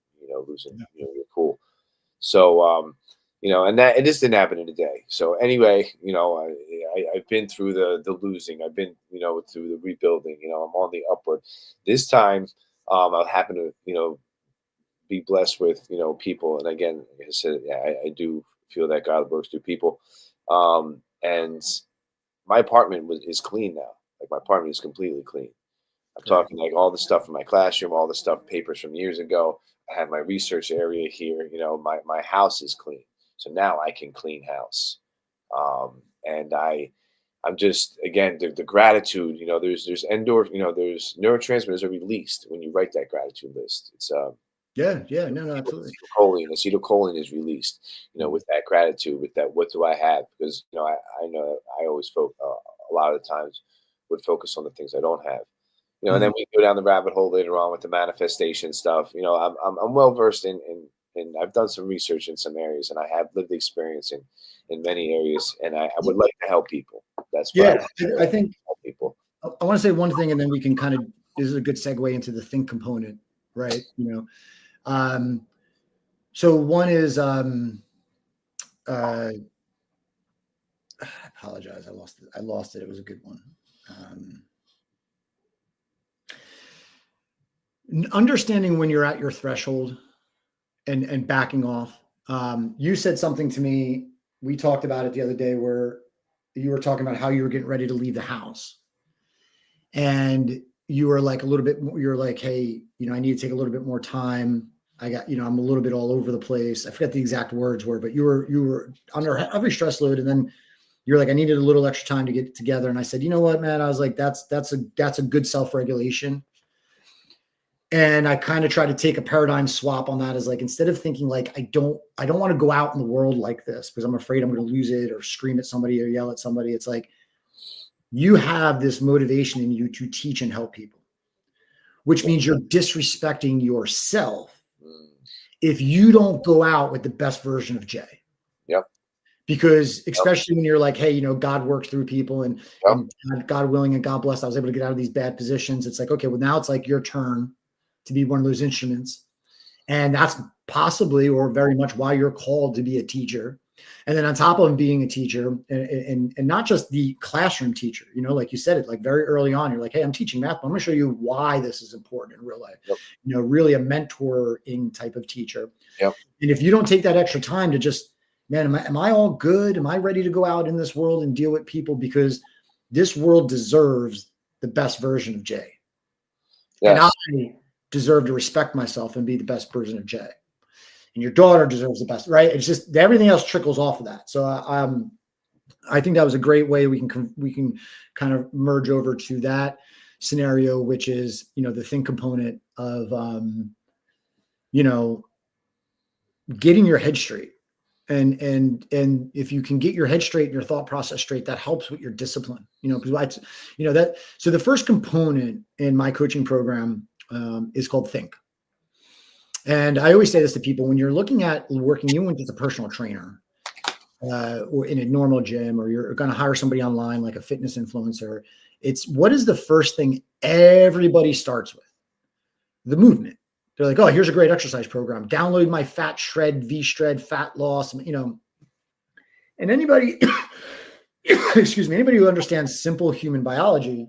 losing, your cool. So, and that it just didn't happen in a day. So anyway, I've been through the losing. I've been, through the rebuilding. I'm on the upward. This time, I'll happen to, be blessed with, people. And again, like I said, I do feel that God works through people. And my apartment is clean now. Like, my apartment is completely clean. I'm talking like all the stuff from my classroom, all the stuff, papers from years ago. I have my research area here. My house is clean. So now I can clean house. And I'm just, again, the gratitude, there's there's neurotransmitters are released when you write that gratitude list. It's No, absolutely. Acetylcholine is released, with that gratitude, with that, what do I have? Because, I know I always a lot of the times would focus on the things I don't have. And then we go down the rabbit hole later on with the manifestation stuff. I'm well versed in I've done some research in some areas, and I have lived experience in many areas, and I would like to help people. That's what I think help people. I want to say one thing, and then we can kind of, this is a good segue into the think component, right? So one is, I apologize. I lost it. It was a good one. Understanding when you're at your threshold and backing off. You said something to me. We talked about it the other day where you were talking about how you were getting ready to leave the house. And you were like a little bit more, you're like, hey, I need to take a little bit more time. I got, I'm a little bit all over the place. I forget the exact words were, but you were under every stress load. And then you're like, I needed a little extra time to get it together. And I said, you know what, man? I was like, that's a good self-regulation. And I kind of try to take a paradigm swap on that as like, instead of thinking like, I don't want to go out in the world like this because I'm afraid I'm going to lose it or scream at somebody or yell at somebody. It's like, you have this motivation in you to teach and help people, which means you're disrespecting yourself if you don't go out with the best version of Jay. Yep. Because especially when you're like, hey, God works through people and God willing and God bless, I was able to get out of these bad positions. It's like, okay, well, now it's like your turn to be one of those instruments. And that's possibly or very much why you're called to be a teacher. And then on top of being a teacher and not just the classroom teacher, like you said it, like very early on, you're like, hey, I'm teaching math, but I'm going to show you why this is important in real life. Yep. Really a mentoring type of teacher. Yep. And if you don't take that extra time to just, man, am I all good? Am I ready to go out in this world and deal with people? Because this world deserves the best version of Jay. Yes. And I deserve to respect myself and be the best version of Jay. And your daughter deserves the best, right? It's just everything else trickles off of that. So I think that was a great way we can kind of merge over to that scenario, which is, the think component of, getting your head straight. And if you can get your head straight and your thought process straight, that helps with your discipline, because so the first component in my coaching program is called think. And I always say this to people, when you're looking at working, you went as a personal trainer or in a normal gym, or you're going to hire somebody online, like a fitness influencer. It's what is the first thing everybody starts with? The movement. They're like, oh, here's a great exercise program. Download my fat shred, V-shred, fat loss, and anybody, excuse me, anybody who understands simple human biology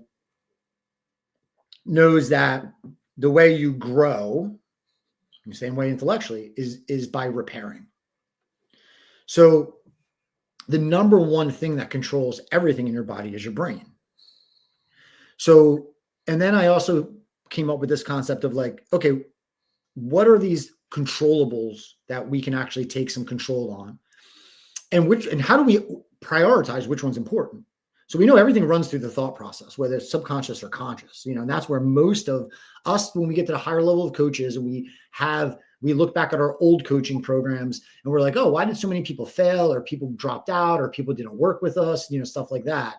knows that the way you grow, the same way intellectually, is by repairing. So the number one thing that controls everything in your body is your brain. So, and then I also came up with this concept of like, okay, what are these controllables that we can actually take some control on? And how do we prioritize which one's important? So we know everything runs through the thought process, whether it's subconscious or conscious, and that's where most of us, when we get to the higher level of coaches and we look back at our old coaching programs and we're like, oh, why did so many people fail, or people dropped out, or people didn't work with us, stuff like that.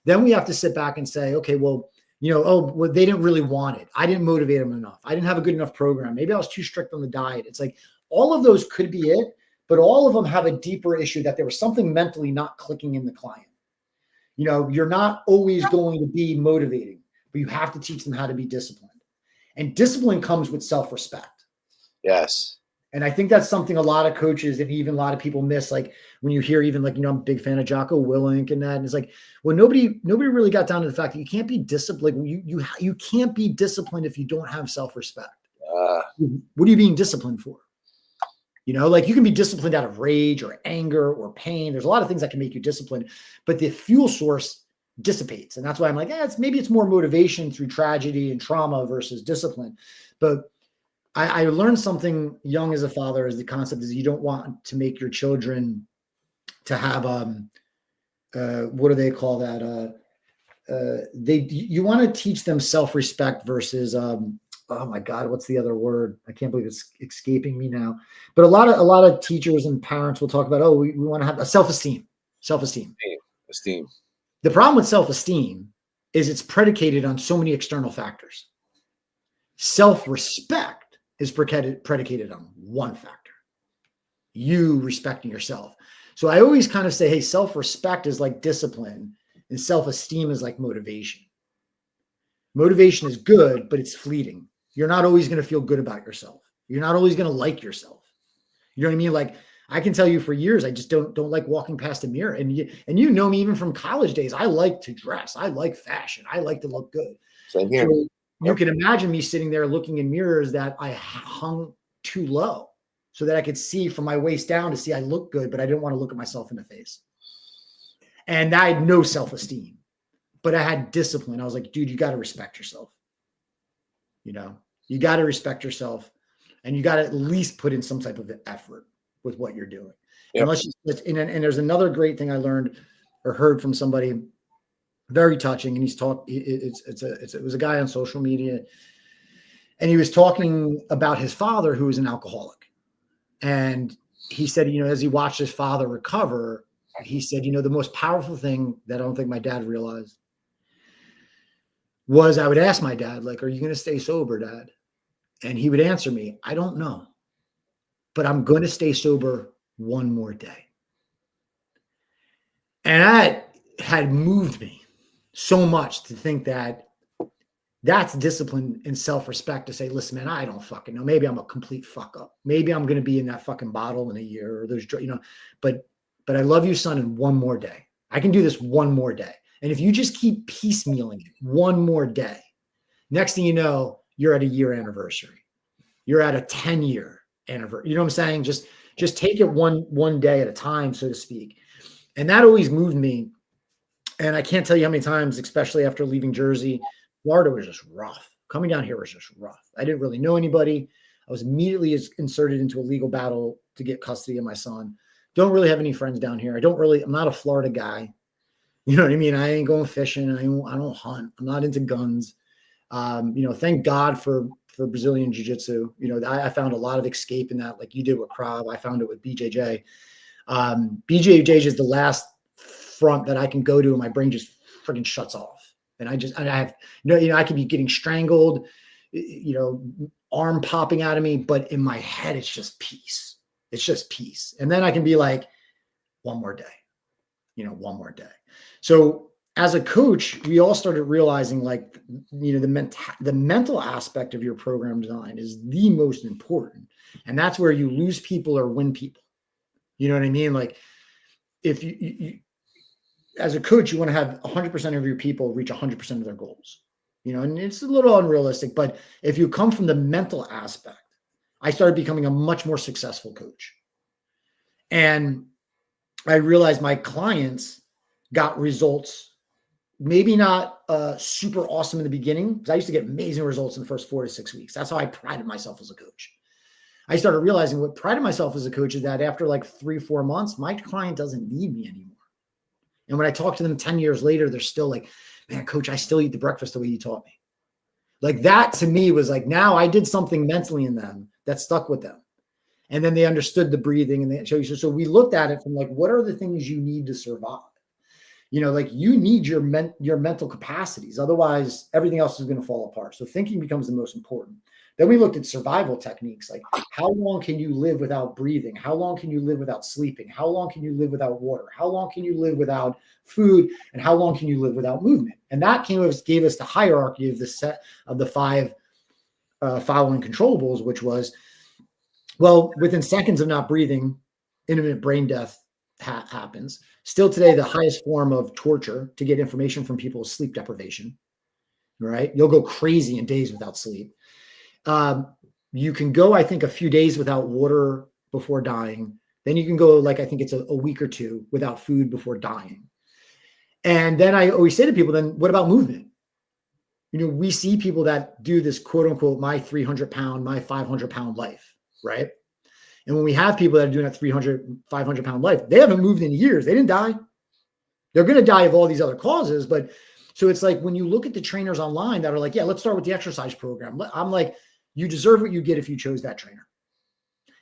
Then we have to sit back and say, okay, well, they didn't really want it. I didn't motivate them enough. I didn't have a good enough program. Maybe I was too strict on the diet. It's like all of those could be it, but all of them have a deeper issue that there was something mentally not clicking in the client. You're not always going to be motivating, but you have to teach them how to be disciplined. And discipline comes with self-respect. Yes. And I think that's something a lot of coaches and even a lot of people miss. Like when you hear even like, I'm a big fan of Jocko Willink and that. And it's like, well, nobody really got down to the fact that you can't be disciplined. You can't be disciplined if you don't have self-respect. What are you being disciplined for? Like you can be disciplined out of rage or anger or pain. There's a lot of things that can make you disciplined, but the fuel source dissipates. And that's why I'm like, maybe it's more motivation through tragedy and trauma versus discipline. But I learned something young as a father, is the concept is you don't want to make your children to have, what do they call that? You want to teach them self-respect versus, oh my God, what's the other word? I can't believe it's escaping me now. But a lot of teachers and parents will talk about, oh, we want to have a self-esteem. Esteem. The problem with self-esteem is it's predicated on so many external factors. Self-respect is predicated on one factor: you respecting yourself. So I always kind of say, hey, self-respect is like discipline and self-esteem is like motivation. Motivation is good, but it's fleeting. You're not always going to feel good about yourself. You're not always going to like yourself. You know what I mean? Like I can tell you for years, I just don't like walking past a mirror. And you know me even from college days. I like to dress. I like fashion. I like to look good. Same here. So you can imagine me sitting there looking in mirrors that I hung too low. so that I could see from my waist down to see I look good, but I didn't want to look at myself in the face. And I had no self-esteem, but I had discipline. I was like, dude, you got to respect yourself. You know, you got to respect yourself, and you got to at least put in some type of effort with what you're doing. Yep. And there's another great thing I learned or heard from somebody, very touching. And it was a guy on social media, and he was talking about his father, who was an alcoholic. And he said, as he watched his father recover, he said, the most powerful thing that I don't think my dad realized was I would ask my dad, like, are you going to stay sober, Dad? And he would answer me, I don't know, but I'm going to stay sober one more day. And that had moved me so much to think that that's discipline and self-respect to say, listen, man, I don't fucking know. Maybe I'm a complete fuck up. Maybe I'm going to be in that fucking bottle in a year, or there's, but I love you, son, in one more day. I can do this one more day. And if you just keep piecemealing it one more day, next thing you know, you're at a year anniversary. You're at a 10-year anniversary. You know what I'm saying? Just take it one day at a time, so to speak. And that always moved me. And I can't tell you how many times, especially after leaving Jersey, Florida was just rough. Coming down here was just rough. I didn't really know anybody. I was immediately inserted into a legal battle to get custody of my son. Don't really have any friends down here. I'm not a Florida guy. You know what I mean? I ain't going fishing. I don't hunt. I'm not into guns. Thank God for Brazilian jiu-jitsu. I found a lot of escape in that, like you did with Krav. I found it with BJJ. BJJ is the last front that I can go to, and my brain just freaking shuts off. And I have, I could be getting strangled, arm popping out of me, but in my head, it's just peace. It's just peace. And then I can be like, one more day, one more day. So as a coach, we all started realizing, like, the mental aspect of your program design is the most important. And that's where you lose people or win people. You know what I mean? Like, if you as a coach, you want to have 100% of your people reach 100% of their goals, and it's a little unrealistic, but if you come from the mental aspect, I started becoming a much more successful coach. And I realized my clients got results, maybe not super awesome in the beginning, because I used to get amazing results in the first 4 to 6 weeks. That's how I prided myself as a coach. I started realizing what prided myself as a coach is that after like 3-4 months, my client doesn't need me anymore. And when I talk to them 10 years later, they're still like, man, coach, I still eat the breakfast the way you taught me. Like, that to me was like, now I did something mentally in them that stuck with them. And then they understood the breathing, and so we looked at it from like, what are the things you need to survive? Like, you need your mental capacities. Otherwise, everything else is going to fall apart. So thinking becomes the most important. Then we looked at survival techniques, like how long can you live without breathing? How long can you live without sleeping? How long can you live without water? How long can you live without food? And how long can you live without movement? And that gave us the hierarchy of the set of the 5 following controllables, which was, well, within seconds of not breathing, intermittent brain death happens. Still today, the highest form of torture to get information from people is sleep deprivation, right? You'll go crazy in days without sleep. You can go, I think, a few days without water before dying. Then you can go, like, I think it's a week or 2 without food before dying. And then I always say to people, then what about movement? We see people that do this, quote unquote, my 300-pound, my 500-pound life, right? And when we have people that are doing that 300, 500-pound life, they haven't moved in years. They didn't die. They're going to die of all these other causes. But so it's like, when you look at the trainers online that are like, yeah, let's start with the exercise program. I'm like, you deserve what you get if you chose that trainer.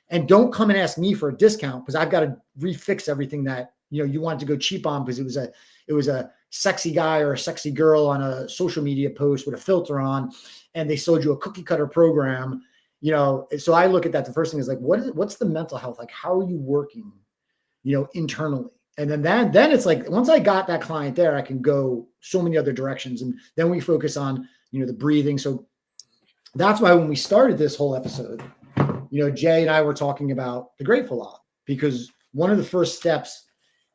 And don't come and ask me for a discount, because I've got to refix everything that, you wanted to go cheap on because it was a sexy guy or a sexy girl on a social media post with a filter on, and they sold you a cookie cutter program. So I look at that. The first thing is like, what's the mental health? Like, how are you working, internally? And then it's like, once I got that client there, I can go so many other directions. And then we focus on, the breathing. So that's why when we started this whole episode, Jay and I were talking about the Grateful Lot, because one of the first steps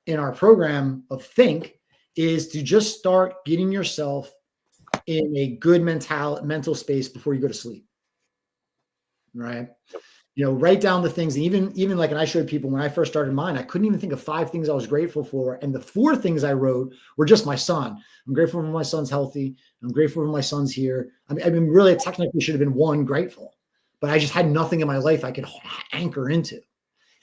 in our program of Think is to just start getting yourself in a good mental space before you go to sleep. Right. write down the things. And even like, and I showed people when I first started mine, I couldn't even think of 5 things I was grateful for. And the 4 things I wrote were just my son. I'm grateful for my son's healthy. I'm grateful for my son's here. I mean, really, it technically should have been 1 grateful, but I just had nothing in my life I could anchor into.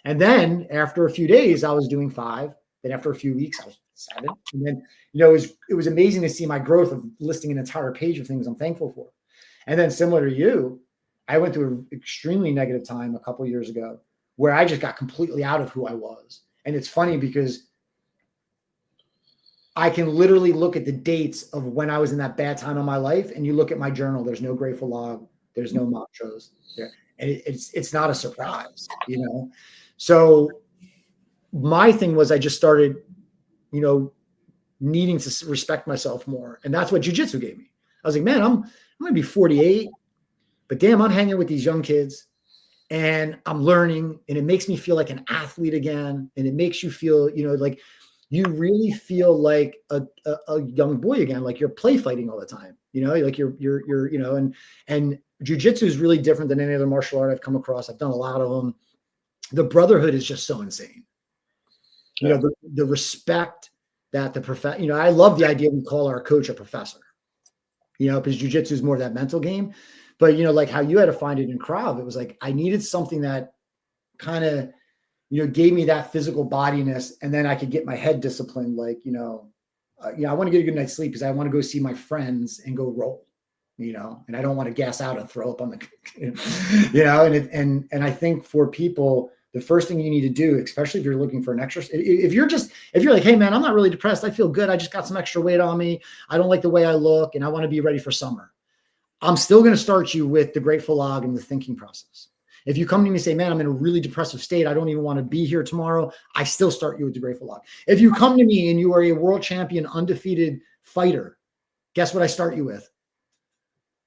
And then after a few days, I was doing 5. Then after a few weeks, I was 7. And then, it was amazing to see my growth of listing an entire page of things I'm thankful for. And then similar to you, I went through an extremely negative time a couple of years ago where I just got completely out of who I was. And it's funny because I can literally look at the dates of when I was in that bad time of my life, and you look at my journal, there's no grateful log, there's no mantras there. And it's not a surprise, So my thing was I just started, needing to respect myself more. And that's what jiu-jitsu gave me. I was like, man, I'm going to be 48, but damn, I'm hanging with these young kids and I'm learning, and it makes me feel like an athlete again. And it makes you feel, like you really feel like a young boy again, like you're play fighting all the time, like you're, and jiu-jitsu is really different than any other martial art I've come across. I've done a lot of them. The brotherhood is just so insane. The respect that the I love the idea we call our coach a professor, because jiu-jitsu is more of that mental game. But, like how you had to find it in Krav, it was like I needed something that kind of, gave me that physical bodiness, and then I could get my head disciplined. Like, I want to get a good night's sleep because I want to go see my friends and go roll, and I don't want to gas out and throw up on the, and I think for people, the first thing you need to do, especially if you're looking for an extra, if you're like, hey man, I'm not really depressed. I feel good. I just got some extra weight on me. I don't like the way I look and I want to be ready for summer. I'm still going to start you with the grateful log and the thinking process. If you come to me and say, man, I'm in a really depressive state, I don't even want to be here tomorrow, I still start you with the grateful log. If you come to me and you are a world champion, undefeated fighter, guess what I start you with?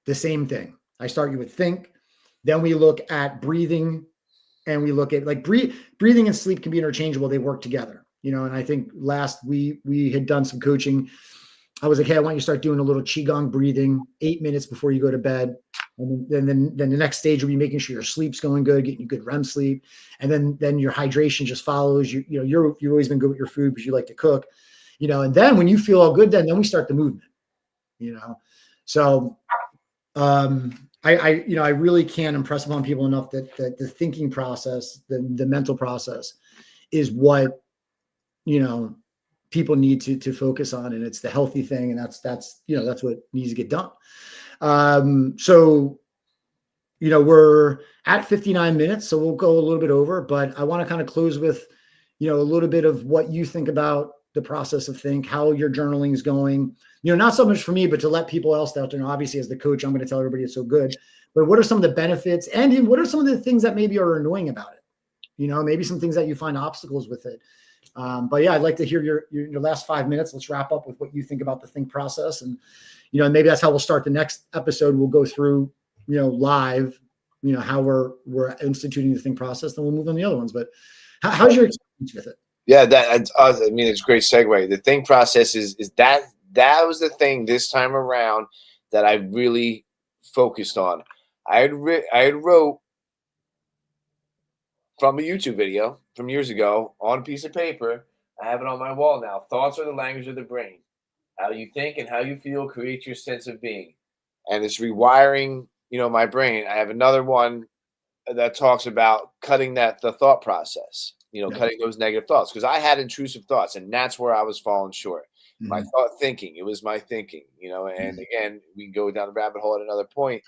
The same thing. I start you with think. Then we look at breathing, and we look at like breathing and sleep can be interchangeable. They work together, and I think last we had done some coaching. I was like, hey, I want you to start doing a little qigong breathing 8 minutes before you go to bed. And then the next stage will be making sure your sleep's going good, getting you good REM sleep. And then your hydration just follows. You've always been good with your food because you like to cook, and then when you feel all good, then we start the movement, So I really can't impress upon people enough that the thinking process, the mental process is what, people need to focus on. And it's the healthy thing. And that's what needs to get done. So, we're at 59 minutes, so we'll go a little bit over, but I want to kind of close with, a little bit of what you think about the process of think, how your journaling is going, not so much for me, but to let people else out there. Obviously as the coach, I'm going to tell everybody it's so good, but what are some of the benefits and what are some of the things that maybe are annoying about it? Maybe some things that you find obstacles with it. But yeah, I'd like to hear your last 5 minutes. Let's wrap up with what you think about the think process. And, maybe that's how we'll start the next episode. We'll go through, live, how we're instituting the think process. Then we'll move on the other ones. But how's your experience with it? Yeah, it's a great segue. The think process is that was the thing this time around that I really focused on. I had wrote from a YouTube video from years ago on a piece of paper. I have it on my wall now. Thoughts are the language of the brain. How you think and how you feel creates your sense of being. And it's rewiring, my brain. I have another one that talks about cutting the thought process, cutting those negative thoughts. Because I had intrusive thoughts, and that's where I was falling short. Mm-hmm. My thought thinking, it was my thinking, and again, we can go down the rabbit hole at another point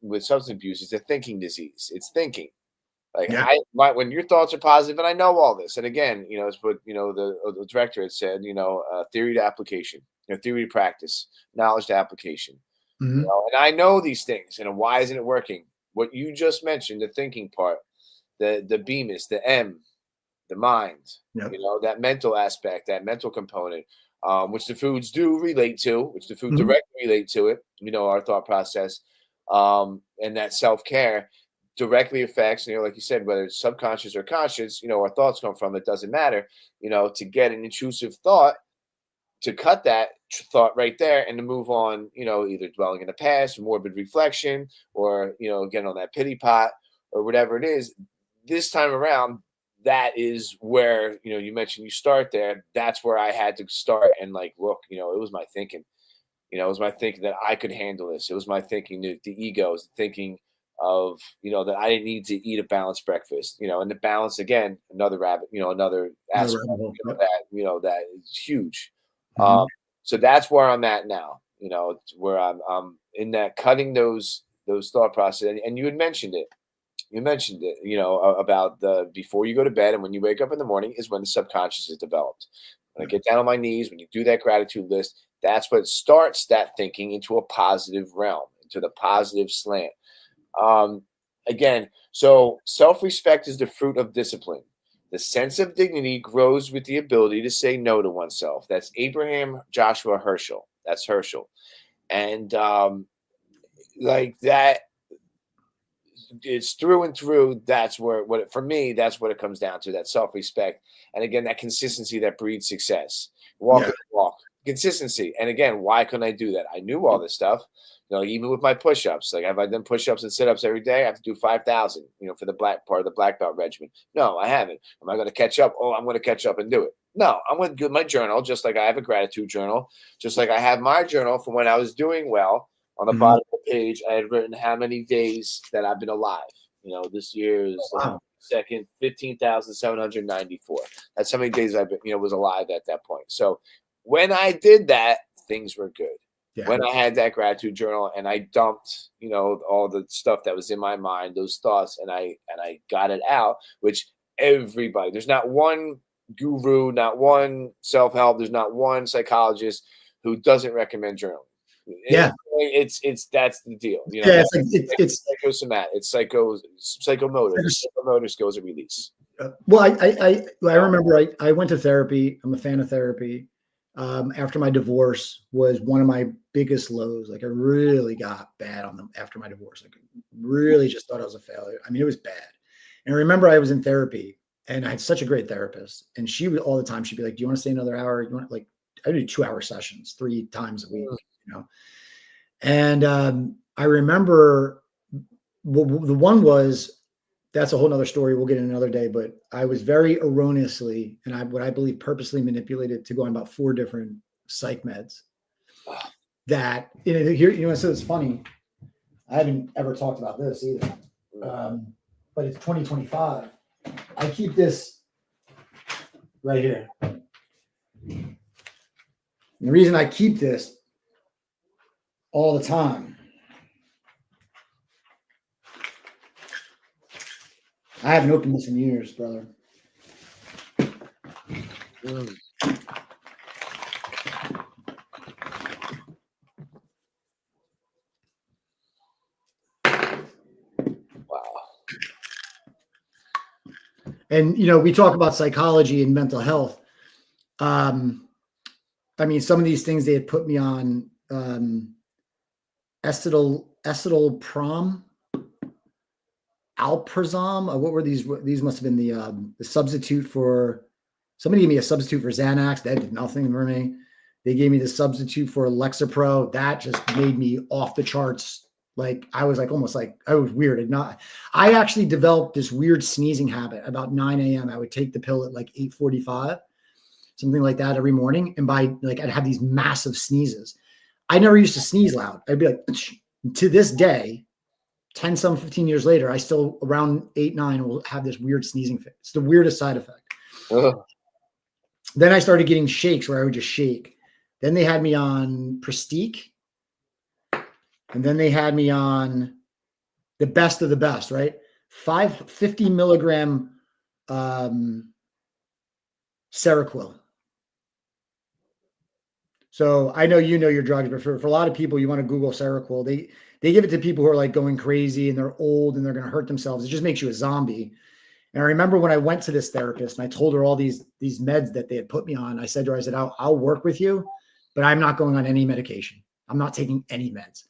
with substance abuse. It's a thinking disease. It's thinking. Like when your thoughts are positive, and I know all this, and again, it's what the director had said, theory to application, theory to practice, knowledge to application. Mm-hmm. And I know these things, and why isn't it working? What you just mentioned, the thinking part, the bemis, the M, the mind, that mental aspect, that mental component, which the foods do relate to, which the food directly relate to it, our thought process, and that self-care directly affects, like you said, whether it's subconscious or conscious, our thoughts come from, it doesn't matter, to get an intrusive thought, to cut that thought right there and to move on, either dwelling in the past, morbid reflection, or, getting on that pity pot, or whatever it is. This time around, that is where, you mentioned you start there. That's where I had to start and like, look, it was my thinking. It was my thinking that I could handle this. It was my thinking, the ego, was thinking of, that I didn't need to eat a balanced breakfast, and the balance, again, another rabbit, another aspect, that is huge. So that's where I'm at now, it's where I'm in that cutting those thought process. And you had mentioned it. You mentioned it, about the before you go to bed and when you wake up in the morning is when the subconscious is developed. When I get down on my knees, when you do that gratitude list, that's what starts that thinking into a positive realm, into the positive slant. Again, so self-respect is the fruit of discipline. The sense of dignity grows with the ability to say no to oneself. That's Abraham Joshua Herschel. That's Herschel. And like that, it's through and through. That's where for me, that's what it comes down to, that self-respect. And again, that consistency that breeds success. Walk the walk. Consistency. And again, why couldn't I do that? I knew all this stuff. Even with my push-ups, like have I done push-ups and sit-ups every day? I have to do 5,000, for the black part of the black belt regimen. No, I haven't. Am I going to catch up? Oh, I'm going to catch up and do it. No, I'm going to do my journal, just like I have a gratitude journal, just like I have my journal from when I was doing well. On the bottom of the page, I had written how many days that I've been alive. This year is second, 15,794. That's how many days I've been, was alive at that point. So when I did that, things were good. Yeah. When I had that gratitude journal and I dumped, all the stuff that was in my mind, those thoughts, and I got it out, which everybody, there's not one guru, not one self-help, there's not one psychologist who doesn't recommend journaling. Yeah, it's that's the deal. It's psychosomatic, it's psychomotor. Psychomotor skills of release. Well, I remember I went to therapy. I'm a fan of therapy. After my divorce was one of my biggest lows. Like I really got bad on them after my divorce. Like really just thought I was a failure. I mean, it was bad. And I remember I was in therapy and I had such a great therapist. And she would all the time, she'd be like, do you want to stay another hour? You want I do 2-hour sessions 3 times a week, And I remember the one was, that's a whole nother story. We'll get in another day, but I was very erroneously, and what I believe purposely manipulated to go on about 4 different psych meds that, here, so it's funny. I haven't ever talked about this either. But it's 2025. I keep this right here. And the reason I keep this all the time, I haven't opened this in years, brother. Wow. And, we talk about psychology and mental health. I mean, some of these things they had put me on, acetalpram, alprazolam. What were these? These must have been the substitute for. Somebody gave me a substitute for Xanax. That did nothing for me. They gave me the substitute for Lexapro. That just made me off the charts. Like I was almost like I was weird. I actually developed this weird sneezing habit. About 9 a.m. I would take the pill at like 8:45, something like that every morning. And by I'd have these massive sneezes. I never used to sneeze loud. I'd be like, to this day, 15 years later, I still around 8, 9 will have this weird sneezing fit. It's the weirdest side effect. Then I started getting shakes where I would just shake. Then they had me on Prestique. And then they had me on the best of the best, right? 50 milligram Seroquel. So I know your drugs, but for a lot of people, you want to Google Seroquel. They give it to people who are like going crazy and they're old and they're going to hurt themselves. It just makes you a zombie. And I remember when I went to this therapist and I told her all these meds that they had put me on, I said to her, I'll work with you, but I'm not going on any medication. I'm not taking any meds.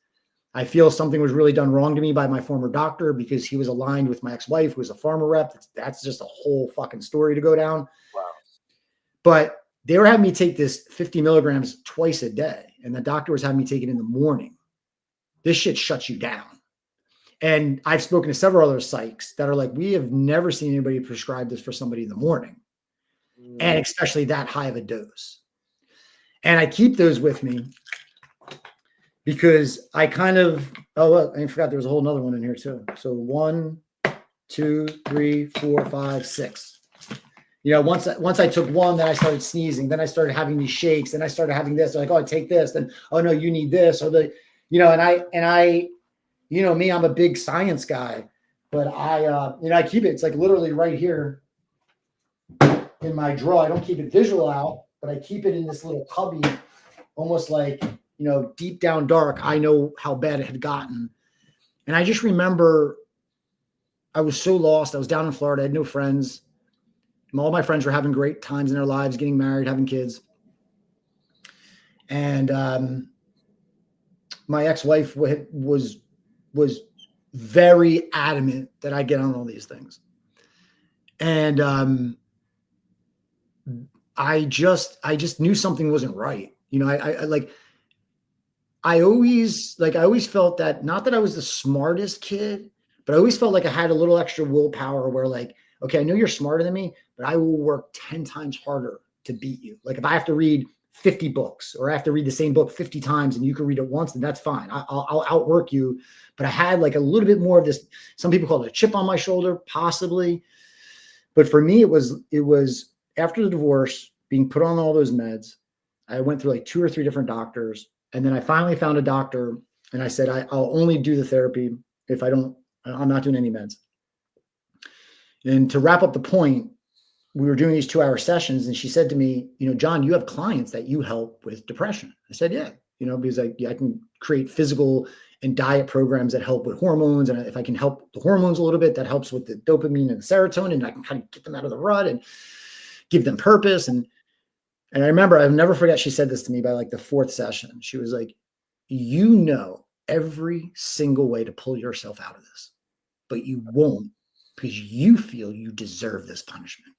I feel something was really done wrong to me by my former doctor because he was aligned with my ex-wife, who was a pharma rep. That's just a whole fucking story to go down. Wow. But they were having me take this 50 milligrams twice a day. And the doctor was having me take it in the morning. This shit shuts you down. And I've spoken to several other psychs that are like, we have never seen anybody prescribe this for somebody in the morning, and especially that high of a dose. And I keep those with me because I kind of, oh, well, I forgot there was a whole nother one in here too. So 1, 2, 3, 4, 5, 6. Once I took one, then I started sneezing. Then I started having these shakes. Then I started having this. Like, oh, I take this. Then, oh no, you need this. Or and I, me, I'm a big science guy, but I keep it. It's like literally right here in my drawer. I don't keep it visual out, but I keep it in this little cubby, almost like, deep down dark. I know how bad it had gotten. And I just remember I was so lost. I was down in Florida. I had no friends. All my friends were having great times in their lives, getting married, having kids. And my ex-wife was very adamant that I get on all these things. And I just knew something wasn't right. I always felt that, not that I was the smartest kid, but I always felt like I had a little extra willpower where like, okay, I know you're smarter than me, but I will work 10 times harder to beat you. Like if I have to read 50 books or I have to read the same book 50 times and you can read it once, then that's fine. I'll outwork you. But I had like a little bit more of this, some people call it a chip on my shoulder, possibly. But for me, it was after the divorce, being put on all those meds. I went through like 2 or 3 different doctors. And then I finally found a doctor and I said, I'll only do the therapy if I'm not doing any meds. And to wrap up the point, we were doing these 2-hour sessions and she said to me, John, you have clients that you help with depression. I said, yeah, because I can create physical and diet programs that help with hormones. And if I can help the hormones a little bit, that helps with the dopamine and the serotonin, and I can kind of get them out of the rut and give them purpose. And I remember, I'll never forget, she said this to me by like the 4th session. She was like, every single way to pull yourself out of this, but you won't because you feel you deserve this punishment.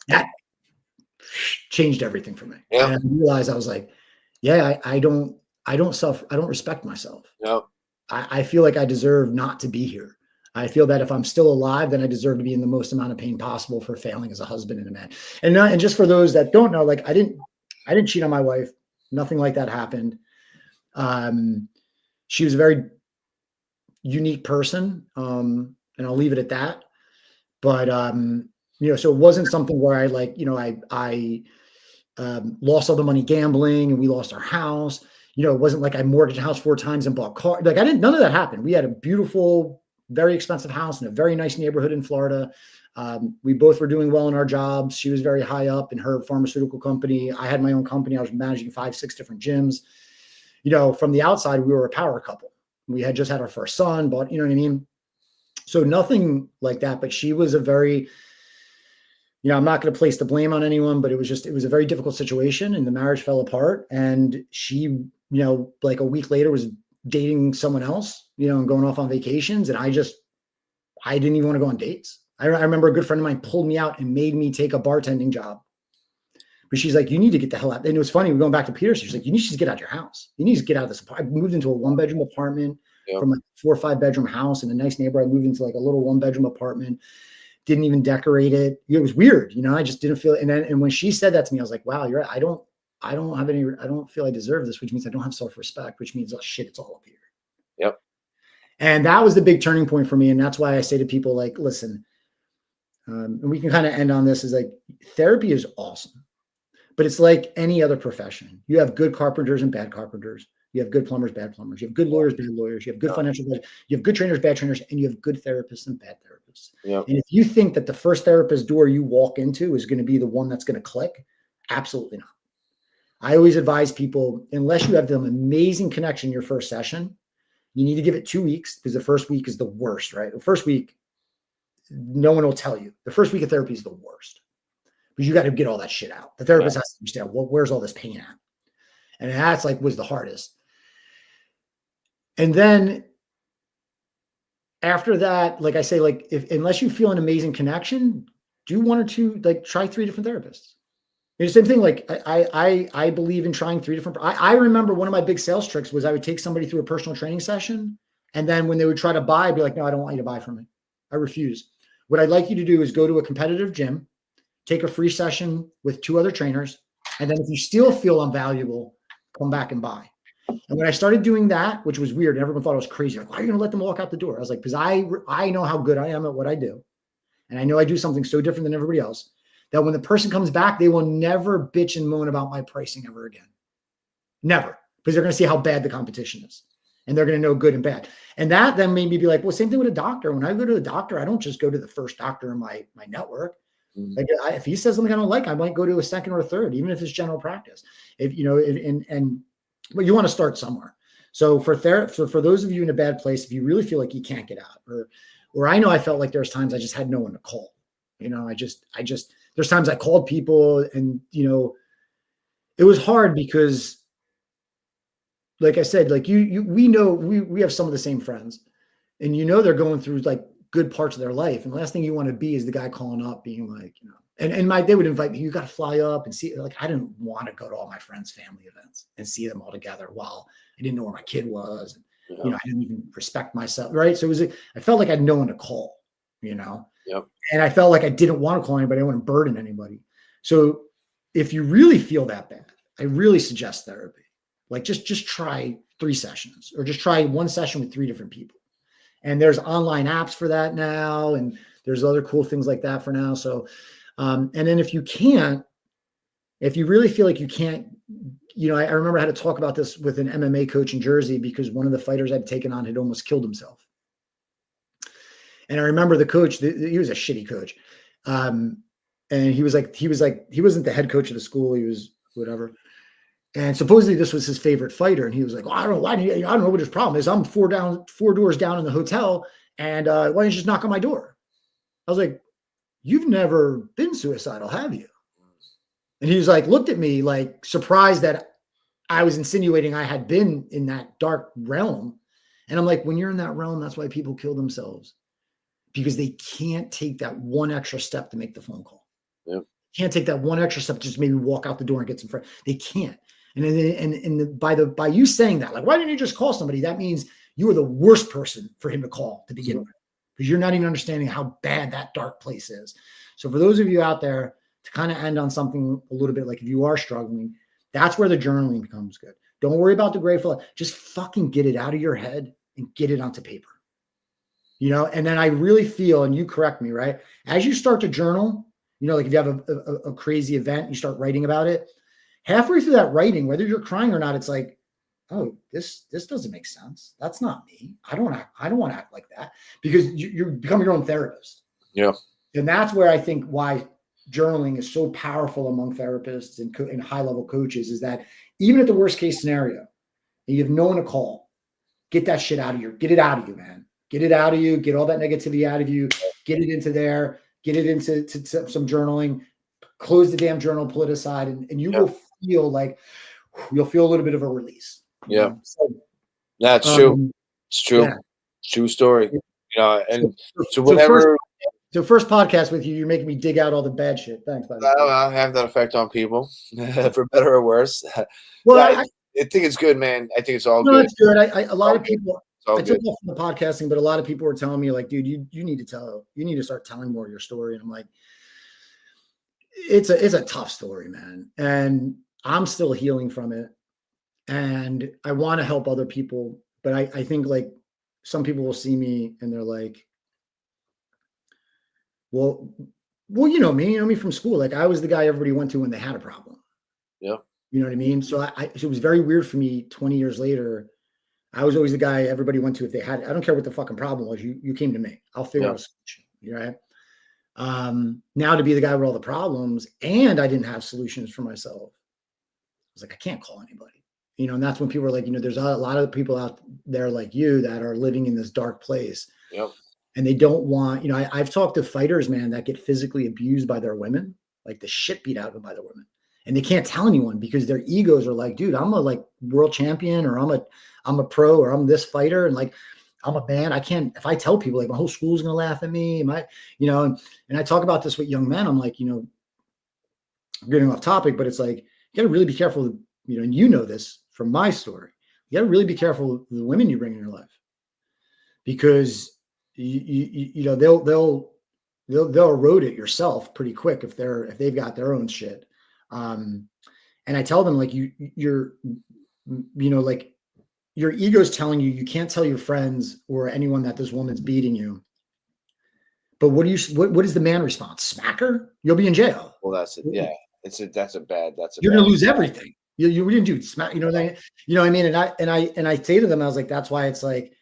That changed everything for me. Yeah. And I realized, I was like, yeah, I don't respect myself. Yep. I feel like I deserve not to be here. I feel that if I'm still alive, then I deserve to be in the most amount of pain possible for failing as a husband and a man. And just for those that don't know, like I didn't cheat on my wife. Nothing like that happened. She was a very unique person. And I'll leave it at that. But, so it wasn't something where I lost all the money gambling and we lost our house. It wasn't like I mortgaged a house 4 times and bought cars. Like none of that happened. We had a beautiful, very expensive house in a very nice neighborhood in Florida. We both were doing well in our jobs. She was very high up in her pharmaceutical company. I had my own company. I was managing 5, 6 different gyms. From the outside, we were a power couple. We had just had our first son, but you know what I mean? So nothing like that, but she was a very, I'm not going to place the blame on anyone, but it was a very difficult situation and the marriage fell apart. And she, like a week later was dating someone else, and going off on vacations. And I didn't even want to go on dates. I remember a good friend of mine pulled me out and made me take a bartending job. But she's like, you need to get the hell out. And it was funny. We're going back to Peter. She's like, you need to just get out of your house. You need to get out of this apartment. I moved into a 1-bedroom apartment from a 4 or 5 bedroom house in a nice neighborhood. I moved into like a little 1-bedroom apartment. Didn't even decorate it. It was weird. I just didn't feel it. And when she said that to me, I was like, wow, you're right. I don't feel I deserve this, which means I don't have self-respect, which means, oh shit, it's all up here. Yep. And that was the big turning point for me. And that's why I say to people like, listen, and we can kind of end on this, is like, therapy is awesome, but it's like any other profession. You have good carpenters and bad carpenters. You have good plumbers, bad plumbers. You have good lawyers, bad lawyers. You have good financial advisors. You have good trainers, bad trainers, and you have good therapists and bad therapists. Yep. And if you think that the first therapist door you walk into is going to be the one that's going to click, absolutely not. I always advise people, unless you have an amazing connection in your first session, you need to give it 2 weeks, because the first week is the worst, right? The first week, no one will tell you. The first week of therapy is the worst, because you got to get all that shit out. The therapist has to understand, well, where's all this pain at? And that's was the hardest. And then after that, like I say, unless you feel an amazing connection, do 1 or 2, try 3 different therapists. It's the same thing. I believe in trying 3 different. I remember one of my big sales tricks was I would take somebody through a personal training session And then when they would try to buy, I'd be like, no, I don't want you to buy from me. I refuse. What I'd like you to do is go to a competitive gym, take a free session with 2 other trainers. And then if you still feel unvaluable, come back and buy. And when I started doing that, which was weird, and everyone thought I was crazy, like, why are you going to let them walk out the door? I was like, because I know how good I am at what I do. And I know I do something so different than everybody else that when the person comes back, they will never bitch and moan about my pricing ever again. Never. Because they're going to see how bad the competition is. And they're going to know good and bad. And that then made me be like, well, same thing with a doctor. When I go to a doctor, I don't just go to the first doctor in my network. Like if he says something I don't like, I might go to a second or a third, even if it's general practice. If you know, but you want to start somewhere. So for those of you in a bad place, if you really feel like you can't get out, or I know I felt like there's times I just had no one to call. You know, I just there's times I called people, and you know, it was hard because, like I said, like we know we have some of the same friends, and you know they're going through like good parts of their life, and the last thing you want to be is the guy calling up being like, you know, and they would invite me, you got to fly up and see, like, I didn't want to go to all my friends' family events and see them all together while I didn't know where my kid was, and you know, I didn't even respect myself, right? So it was, I felt like I had no one to call, you know, and I felt like I didn't want to call anybody, I didn't want to burden anybody. So if you really feel that bad, I really suggest therapy. Like just try 3 sessions, or just try 1 session with 3 different people. And there's online apps for that now. And there's other cool things like that for now. So, and then if you really feel like you can't, you know, I remember I had to talk about this with an MMA coach in Jersey because one of the fighters I'd taken on had almost killed himself. And I remember the coach, he was a shitty coach. And he wasn't the head coach of the school. He was whatever. And supposedly this was his favorite fighter. And he was like, well, I don't know I don't know what his problem is. I'm 4 doors down in the hotel. And why don't you just knock on my door? I was like, you've never been suicidal, have you? And he was like, looked at me like surprised that I was insinuating I had been in that dark realm. And I'm like, when you're in that realm, that's why people kill themselves, because they can't take that one extra step to make the phone call. Yep. Can't take that one extra step, just maybe walk out the door and get some friends. They can't. And by you saying that, like, why didn't you just call somebody? That means you are the worst person for him to call to begin with, because you're not even understanding how bad that dark place is. So for those of you out there, to kind of end on something a little bit, like if you are struggling, that's where the journaling becomes good. Don't worry about the grateful. Just fucking get it out of your head and get it onto paper. You know, and then I really feel, and you correct me, right? As you start to journal, you know, like if you have a crazy event, you start writing about it. Halfway through that writing, whether you're crying or not, it's like, oh, this doesn't make sense. That's not me. I don't want to act like that, because you become your own therapist. Yeah. And that's where I think why journaling is so powerful among therapists and high-level coaches, is that even at the worst case scenario, and you have no one to call, get that shit out of you. Get it out of you, man. Get it out of you. Get all that negativity out of you. Get it into there. Get it into some journaling. Close the damn journal, pull it aside, and you will feel like you'll feel a little bit of a release. Yeah. So, that's true. It's true. Yeah. True story. You know, and so whatever. So first podcast with you, you're making me dig out all the bad shit. Thanks, buddy. I have that effect on people, for better or worse. Well, I think it's good, man. I think it's all good. No, it's good. A lot of people. I took off from the podcasting, but a lot of people were telling me, like, dude, you need to start telling more of your story. And I'm like, it's a tough story, man. And I'm still healing from it. And I want to help other people. But I think, like, some people will see me and they're like, well, you know me from school. Like, I was the guy everybody went to when they had a problem. Yeah. You know what I mean? So it was very weird for me 20 years later. I was always the guy everybody went to if they had, I don't care what the fucking problem was. You came to me. I'll figure out a solution. Right. Now to be the guy with all the problems, and I didn't have solutions for myself. I was like, I can't call anybody. You know, and that's when people are like, you know, there's a lot of people out there like you that are living in this dark place. Yep. And they don't want, you know, I've talked to fighters, man, that get physically abused by their women, like the shit beat out of them by their women. And they can't tell anyone because their egos are like, dude, I'm a like world champion, or I'm a pro, or I'm this fighter. And like, I'm a man. I can't, if I tell people, like, my whole school's going to laugh at me. You know, and I talk about this with young men. I'm like, you know, I'm getting off topic, but it's like, you got to really be careful, you know, and you know this from my story. You got to really be careful of the women you bring in your life. because you know, they'll erode it yourself pretty quick if they've got their own shit. And I tell them, like, you're, you know, like, your ego's telling you can't tell your friends or anyone that this woman's beating you. But what is the man response? Smack her? You'll be in jail. Well, that's it. Yeah. You're going to lose everything. You didn't do smack. You know what I mean? You know what I mean? And I say to them, I was like, that's why it's like,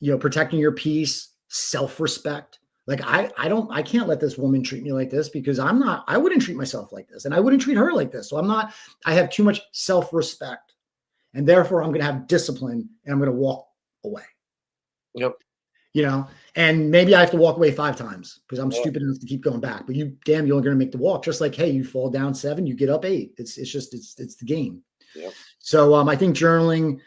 you know, protecting your peace, self-respect. Like, I can't let this woman treat me like this, because I wouldn't treat myself like this, and I wouldn't treat her like this. So I have too much self-respect, and therefore I'm going to have discipline, and I'm going to walk away. Yep. You know, and maybe I have to walk away 5 times because I'm stupid enough to keep going back. But you're only going to make the walk. Just like, hey, you fall down 7, you get up 8. It's the game. Yep. So I think journaling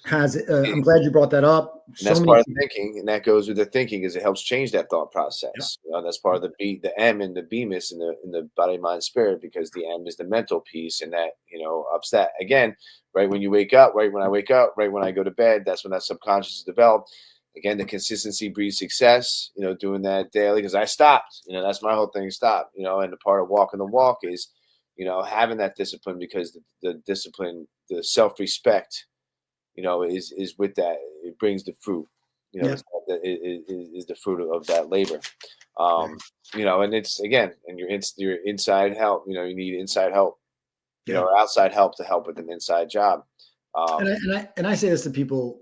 has. I'm glad you brought that up. And that's part of the thinking, and that goes with the thinking, is it helps change that thought process. Yep. You know, that's part of the M and the Bemis in the body, mind, spirit, because the M is the mental piece, and that, you know, ups that again. Right when you wake up, right when I wake up, right when I go to bed, that's when that subconscious is developed. Again, the consistency breeds success, you know, doing that daily, because I stopped, you know, that's my whole thing, stop, you know, and the part of walking the walk is, you know, having that discipline, because the discipline, the self-respect, you know, is with that, it brings the fruit, you know, is the fruit of that labor. You know, and it's, again, and your inside help, you know, you need inside help, you know, or outside help to help with an inside job. And I say this to people,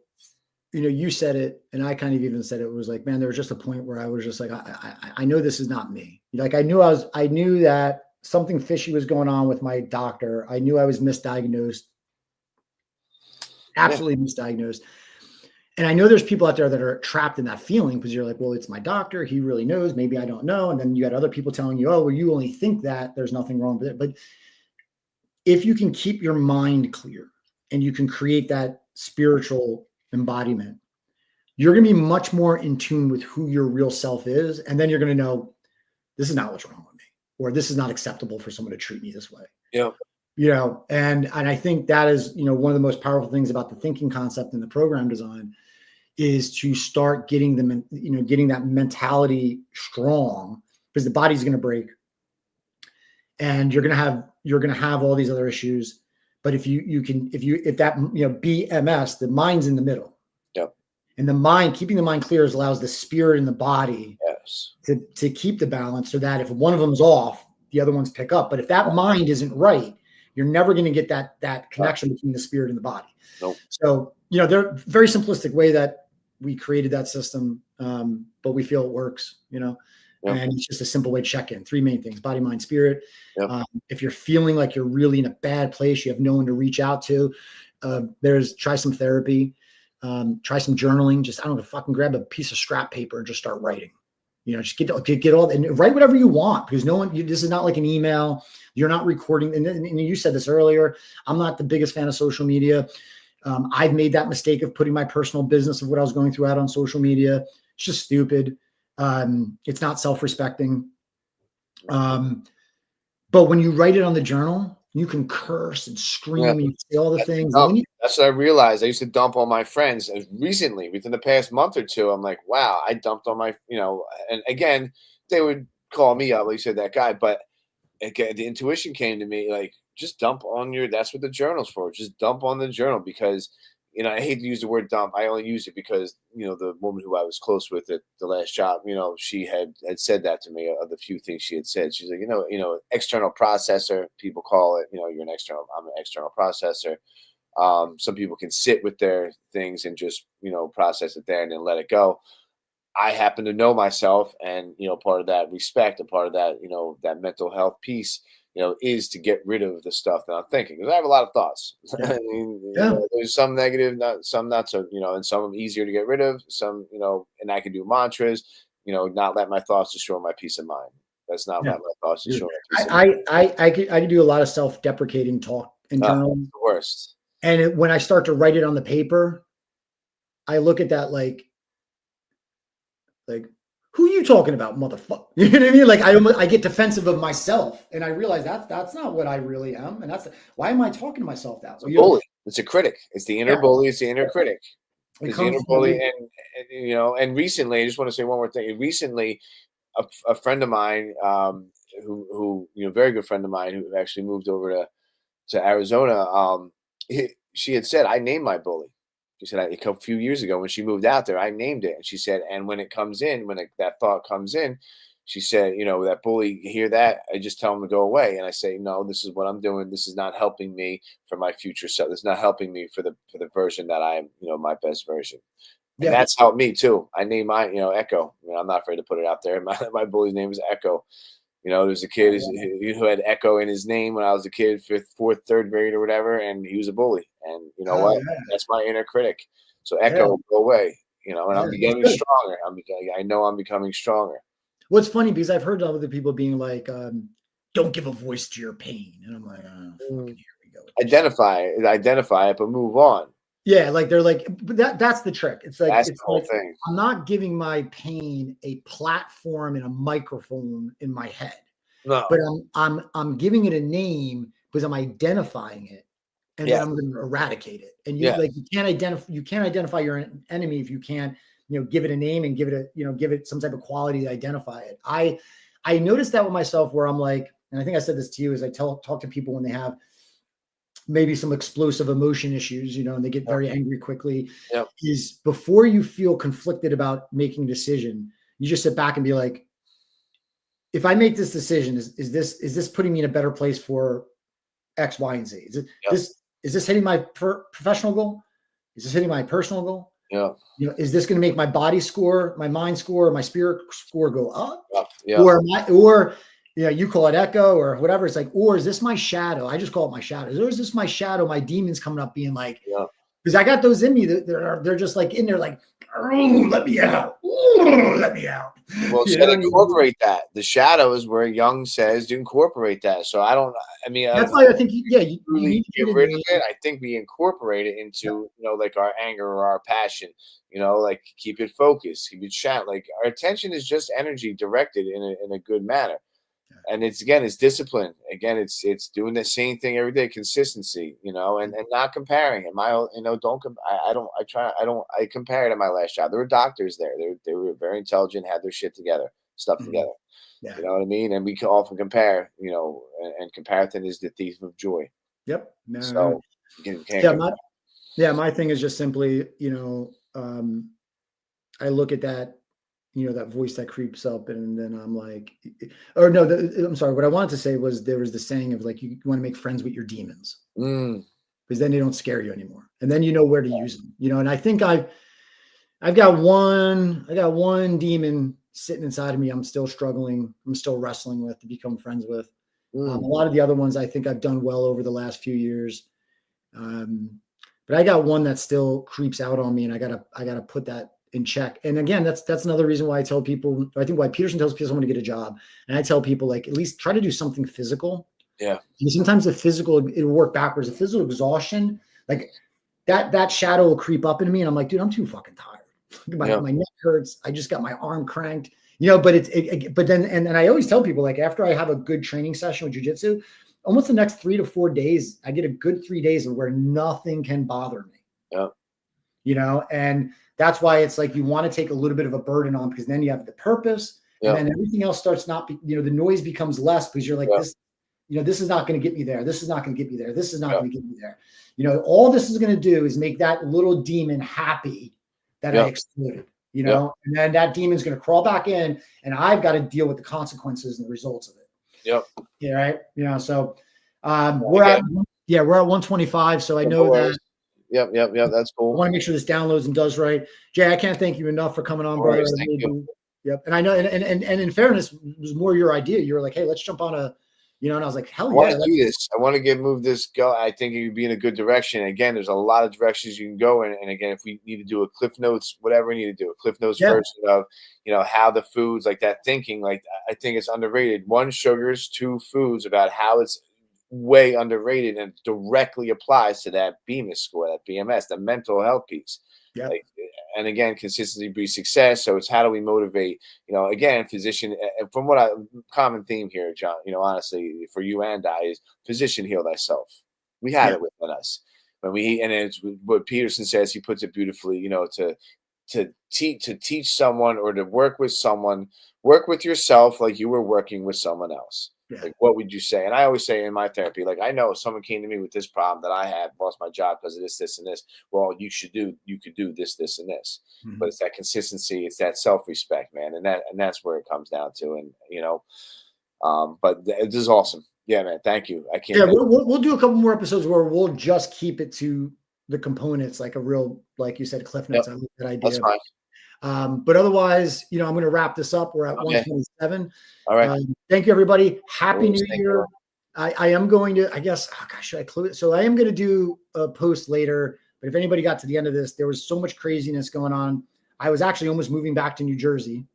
you know, you said it, and I kind of even said it, was like, man, there was just a point where I was just like, I know this is not me. Like, I knew that something fishy was going on with my doctor. I knew I was misdiagnosed, absolutely misdiagnosed. And I know there's people out there that are trapped in that feeling, because you're like, well, it's my doctor. He really knows. Maybe I don't know. And then you got other people telling you, oh, well, you only think that, there's nothing wrong with it. But if you can keep your mind clear and you can create that spiritual embodiment, you're going to be much more in tune with who your real self is. And then you're going to know, this is not what's wrong with me, or this is not acceptable for someone to treat me this way. Yeah. You know, and I think that is, you know, one of the most powerful things about the thinking concept in the program design, is to start getting them, you know, getting that mentality strong, because the body's going to break, and you're going to have all these other issues. But if that, you know, BMS, the mind's in the middle. Yep. And the mind, keeping the mind clear, allows the spirit and the body to keep the balance, so that if one of them's off, the other ones pick up. But if that mind isn't right, you're never going to get that connection between the spirit and the body. Nope. So, you know, they're very simplistic way that we created that system, but we feel it works, you know. Yep. And it's just a simple way to check in. 3 main things: body, mind, spirit. Yep. If you're feeling like you're really in a bad place, you have no one to reach out to, try some therapy, try some journaling. Just, I don't know, fucking grab a piece of scrap paper and just start writing. You know, just get all, and write whatever you want, because this is not like an email. You're not recording. And you said this earlier, I'm not the biggest fan of social media. I've made that mistake of putting my personal business of what I was going through out on social media. It's just stupid. It's not self-respecting. But when you write it on the journal, you can curse and scream and you say all the things. That's what I realized. I used to dump on my friends recently, within the past month or two. I'm like, wow, I dumped on my, you know, and again, they would call me up, like you said, that guy. But again, the intuition came to me, like, just dump on that's what the journal's for. Just dump on the journal, because, you know, I hate to use the word dump. I only use it because, you know, the woman who I was close with at the last job, you know, she had said that to me, of the few things she had said. She's like, you know, external processor, people call it, you know, I'm an external processor. Some people can sit with their things and just, you know, process it there and then let it go. I happen to know myself, and, you know, part of that respect, and part of that, you know, that mental health piece, you know, is to get rid of the stuff that I'm thinking, because I have a lot of thoughts. Yeah. I mean, you know, there's some negative, some not so, you know, and some of them easier to get rid of, some, you know, and I can do mantras, you know, not let my thoughts destroy my peace of mind. That's not let my thoughts destroy my peace of mind. I could do a lot of self-deprecating talk in journaling. The worst. And when I start to write it on the paper, I look at that like, who are you talking about, motherfucker? You know what I mean? Like, I get defensive of myself, and I realize that's not what I really am. And why am I talking to myself that way? It's a bully. It's a critic. It's the inner bully. It's the inner critic. It is the comes inner from bully, and recently, I just want to say one more thing. Recently, a friend of mine, who very good friend of mine, who actually moved over to Arizona, she had said, I named my bully. She said, a few years ago when she moved out there, I named it. And she said, and when it comes in, that thought comes in, she said, that bully, you hear that? I just tell him to go away. And I say, no, this is what I'm doing. This is not helping me for my future self. This is not helping me for the version that I am, my best version. And yeah. that's helped me too. I named mine, Echo. I'm not afraid to put it out there. My bully's name is Echo. There's a kid who had Echo in his name when I was a kid, fifth, fourth, third grade or whatever, and he was a bully. And you know Oh, what? yeah. That's my inner critic. So Yeah. Echo, go away. And Yeah. I'm becoming stronger. I know I'm becoming stronger. What's funny, because I've heard other people being like, don't give a voice to your pain. And I'm like, oh, fucking here we go. Identify it, but move on. Yeah, like they're like, but that's the trick. It's like, That's it's the whole like, thing. I'm not giving my pain a platform and a microphone in my head, No. but I'm giving it a name because I'm identifying it, and then I'm going to eradicate it. And you can't identify your enemy if you can't, give it a name and give it some type of quality to identify it. I noticed that with myself, where I'm like, and I think I said this to you, is I talk to people when they have maybe some explosive emotion issues, and they get very angry quickly, is before you feel conflicted about making a decision, you just sit back and be like, if I make this decision, is this putting me in a better place for X, Y, and Z? Is this hitting my professional goal? Is this hitting my personal goal? Yeah. Is this going to make my body score, my mind score, my spirit score go up? Yeah. Or you call it echo or whatever. It's like, or is this my shadow? I just call it my shadow. Or is this my shadow? My demons coming up being like, because I got those in me that they're just like in there, like, oh, let me out. Oh, let me out. Well, incorporate that. The shadow is where Jung says to incorporate that. So that's why I think, you really need to get rid of it. I think we incorporate it into, like our anger or our passion, like keep it focused, keep it shot. Like our attention is just energy directed in a good manner. And it's discipline. Again, it's doing the same thing every day, consistency, and not comparing. And I compared at my last job. There were doctors there. They were very intelligent, had their shit together, stuff together. Yeah. You know what I mean? And we can often compare, and comparison is the thief of joy. Yep. No, so you can't my thing is just simply, I look at that, that voice that creeps up, and then I'm like, or no, I'm sorry. What I wanted to say was, there was the saying of like, you want to make friends with your demons, because then they don't scare you anymore, and then you know where to use them. And I think I've got one demon sitting inside of me. I'm still struggling. I'm still wrestling with, to become friends with. A lot of the other ones I think I've done well over the last few years. But I got one that still creeps out on me, and I gotta put that in check. And again, that's another reason why I tell people, I think why Peterson tells people someone to get a job. And I tell people, like, at least try to do something physical. Yeah. And sometimes the physical, it'll work backwards. The physical exhaustion, like that shadow will creep up into me. And I'm like, dude, I'm too fucking tired. My neck hurts. I just got my arm cranked, but then, and I always tell people, like, after I have a good training session with jujitsu, almost the next 3 to 4 days, I get a good 3 days of where nothing can bother me. Yeah. And that's why it's like, you want to take a little bit of a burden on, because then you have the purpose, and then everything else starts the noise becomes less, because you're like, this is not going to get me there. This is not going to get me there. This is not going to get me there. All this is going to do is make that little demon happy that I exploded, and then that demon's going to crawl back in, and I've got to deal with the consequences and the results of it. Yep. Yeah. Right. So we're at 125. So I know that. Yep. That's cool. I want to make sure this downloads and does right. Jay, I can't thank you enough for coming on, brother. Thank you. Yep. And I know, and in fairness, it was more your idea. You were like, hey, let's jump on and I was like, hell yeah. I want to do this. I want to move this go. I think it would be in a good direction. Again, there's a lot of directions you can go in. And again, if we need to do a Cliff Notes, whatever we need to do, a Cliff Notes version of, how the foods, like that thinking, like I think it's underrated. 1, sugars, 2, foods, about how it's way underrated and directly applies to that BMIS score, that BMS, the mental health piece. Yep. And again, consistency breeds success. So it's how do we motivate, again, physician, from what common theme here, John, honestly, for you and I, is physician heal thyself. We have it within us. and it's what Peterson says. He puts it beautifully. You know, to teach someone or to work with someone, work with yourself like you were working with someone else. Yeah. Like, what would you say? And I always say in my therapy, like, I know if someone came to me with this problem that I had, lost my job because of this, and this. Well, you could do this, and this. Mhm. But it's that consistency, it's that self-respect, man, and that's where it comes down to. And but this is awesome. Yeah, man. Thank you. I can't. Yeah, we'll do a couple more episodes where we'll just keep it to the components, like a real, like you said, Cliff Notes. I like that idea. That's fine. But otherwise, I'm going to wrap this up. We're at 127. All right. Thank you, everybody. Happy New Year. I am going to, I guess, oh gosh, should I close it? So I am going to do a post later, but if anybody got to the end of this, there was so much craziness going on. I was actually almost moving back to New Jersey.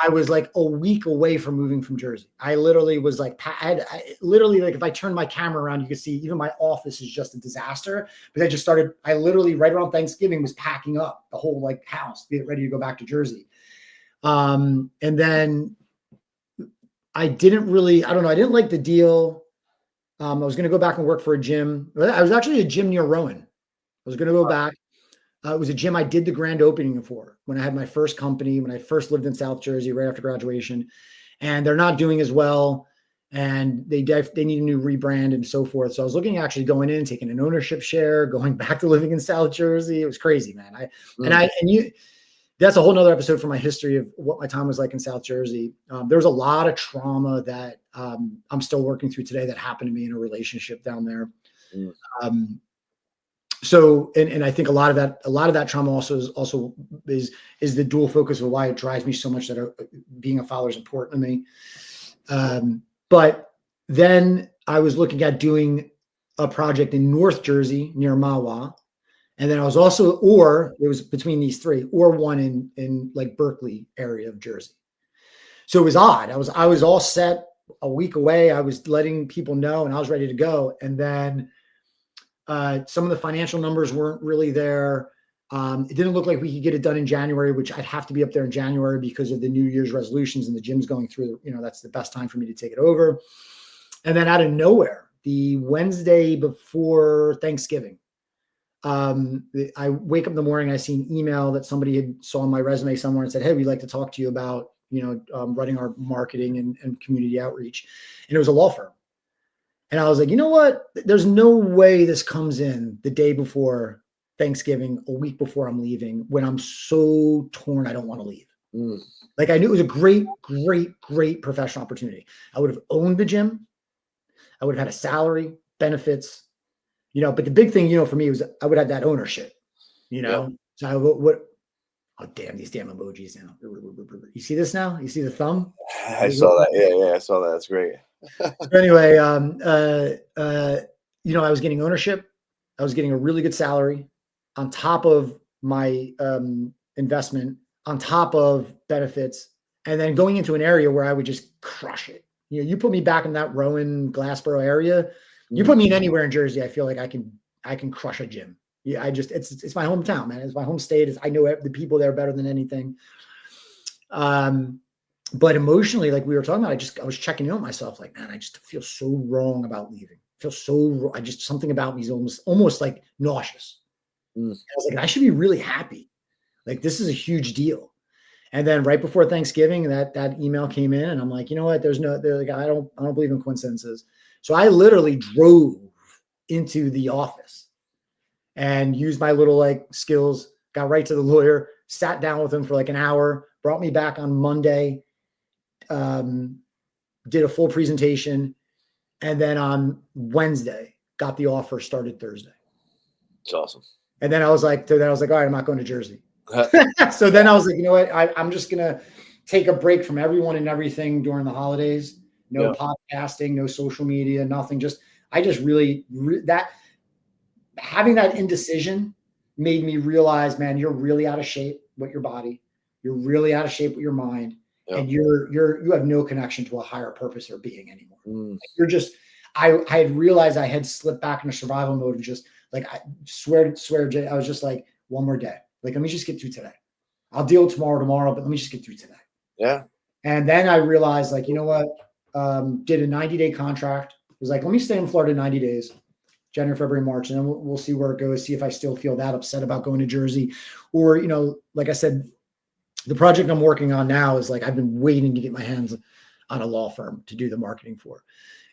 I was like a week away from moving from Jersey. I literally was like, I literally, like, if I turned my camera around, you could see even my office is just a disaster. But I literally right around Thanksgiving was packing up the whole like house, get ready to go back to Jersey. And then I didn't like the deal. I was going to go back and work for a gym. I was actually a gym near Rowan. I was going to go back. It was a gym I did the grand opening for when I had my first company, when I first lived in South Jersey right after graduation, and they're not doing as well. And they need a new rebrand and so forth. So I was looking at actually going in, taking an ownership share, going back to living in South Jersey. It was crazy, man. That's a whole nother episode for my history of what my time was like in South Jersey. There was a lot of trauma that I'm still working through today that happened to me in a relationship down there. So, and I think a lot of that trauma also is the dual focus of why it drives me so much that being a father is important to me. But then I was looking at doing a project in North Jersey near Mahwah. And then I was also, or it was between these three, or one in like Berkeley area of Jersey. So it was odd. I was all set a week away. I was letting people know and I was ready to go. And then some of the financial numbers weren't really there. It didn't look like we could get it done in January, which I'd have to be up there in January because of the New Year's resolutions and the gym's going through, that's the best time for me to take it over. And then out of nowhere, the Wednesday before Thanksgiving, I wake up in the morning, I see an email that somebody had saw on my resume somewhere and said, "Hey, we'd like to talk to you about, running our marketing and community outreach." And it was a law firm. And I was like, you know what? There's no way this comes in the day before Thanksgiving, a week before I'm leaving, when I'm so torn, I don't want to leave. Like, I knew it was a great, great, great professional opportunity. I would have owned the gym. I would have had a salary, benefits, but the big thing, for me was I would have that ownership, So oh, damn, these damn emojis now. You see this now? You see the thumb? I saw that. Yeah, I saw that. That's great. So anyway, I was getting ownership. I was getting a really good salary on top of my investment, on top of benefits, and then going into an area where I would just crush it. You put me back in that Rowan, Glassboro area. You put me in anywhere in Jersey, I feel like I can crush a gym. Yeah, it's my hometown, man. It's my home state. I know the people there better than anything. But emotionally, like we were talking about, I was checking in on myself, like, man, I just feel so wrong about leaving. I feel so, something about me is almost like nauseous. I was like, I should be really happy. Like, this is a huge deal. And then right before Thanksgiving, that email came in, and I'm like, you know what? They're like, I don't believe in coincidences. So I literally drove into the office and used my little like skills, got right to the lawyer, sat down with him for like an hour, brought me back on Monday, did a full presentation, and then on Wednesday got the offer, started Thursday. It's awesome. And then I was like, all right, I'm not going to Jersey. So then I was like, you know what? I'm just going to take a break from everyone and everything during the holidays. No podcasting, no social media, nothing. I just really that having that indecision made me realize, man, you're really out of shape with your body. You're really out of shape with your mind. And you have no connection to a higher purpose or being anymore. You're just, I had realized I had slipped back into survival mode and just like, I swear, Jay, I was just like, one more day. Like, let me just get through today. I'll deal with tomorrow, but let me just get through today. Yeah. And then I realized, like, you know what? Did a 90-day contract. Was like, let me stay in Florida 90 days. January, February, March, and then we'll see where it goes. See if I still feel that upset about going to Jersey, or like I said, the project I'm working on now is like I've been waiting to get my hands on a law firm to do the marketing for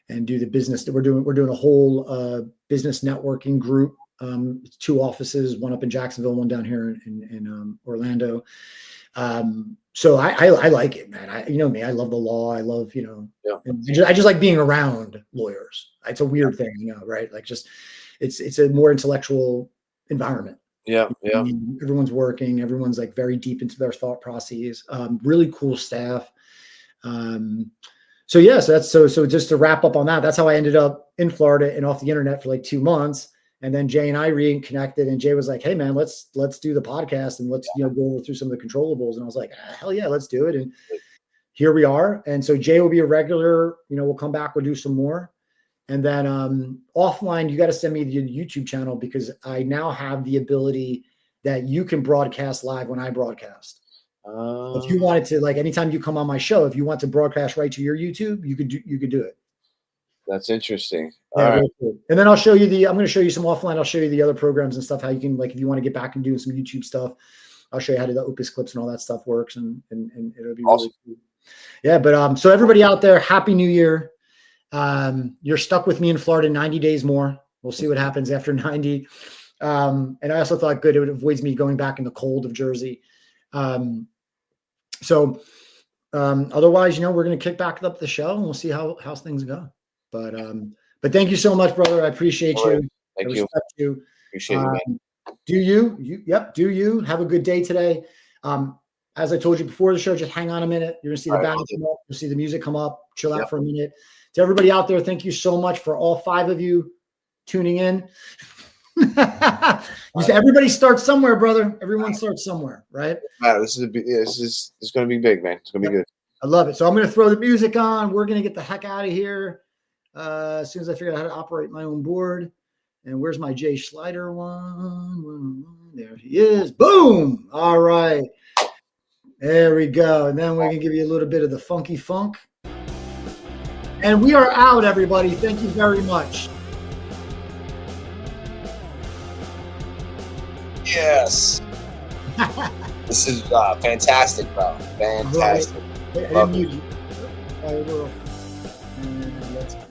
and do the business that we're doing. We're doing a whole business networking group. 2 offices, one up in Jacksonville, one down here in Orlando. So I like it, man. Me, I love the law. I love, I just like being around lawyers. It's a weird thing, right? Like it's a more intellectual environment. Yeah. I mean, everyone's working. Everyone's like very deep into their thought processes. Really cool staff. So just to wrap up on that, that's how I ended up in Florida and off the internet for like 2 months. And then Jay and I reconnected, and Jay was like, "Hey man, let's do the podcast and let's go through some of the controllables." And I was like, "Hell yeah, let's do it." And here we are. And so Jay will be a regular. We'll come back. We'll do some more. And then offline, you got to send me the YouTube channel because I now have the ability that you can broadcast live when I broadcast. If you wanted to, like, anytime you come on my show, if you want to broadcast right to your YouTube, you could do it. That's interesting. Yeah, all right. really cool. And then I'm going to show you some offline. I'll show you the other programs and stuff, how you can, like, if you want to get back and doing some YouTube stuff, I'll show you how the Opus clips and all that stuff works. And it'll be awesome. Really cool. Yeah. But, so everybody out there, Happy New Year. You're stuck with me in Florida 90 days more. We'll see what happens after 90. And I also thought it avoids me going back in the cold of Jersey. So otherwise, we're going to kick back up the show and we'll see how things go. But thank you so much, brother. I appreciate you. Thank I you. respect you. Appreciate you, man. Do you have a good day today? As I told you before the show, just hang on a minute. You're going to see the band come up. You'll see the music come up. Chill out for a minute. To everybody out there, thank you so much for all 5 of you tuning in. Everybody starts somewhere, brother. Everyone starts somewhere, right? This is going to be big, man. It's going to be good. I love it. So I'm going to throw the music on. We're going to get the heck out of here as soon as I figure out how to operate my own board. And where's my Jay Schleider one? There he is. Boom. All right. There we go. And then we can give you a little bit of the funky funk. And we are out, everybody. Thank you very much. Yes. This is fantastic, bro. Fantastic. Right. And let's go.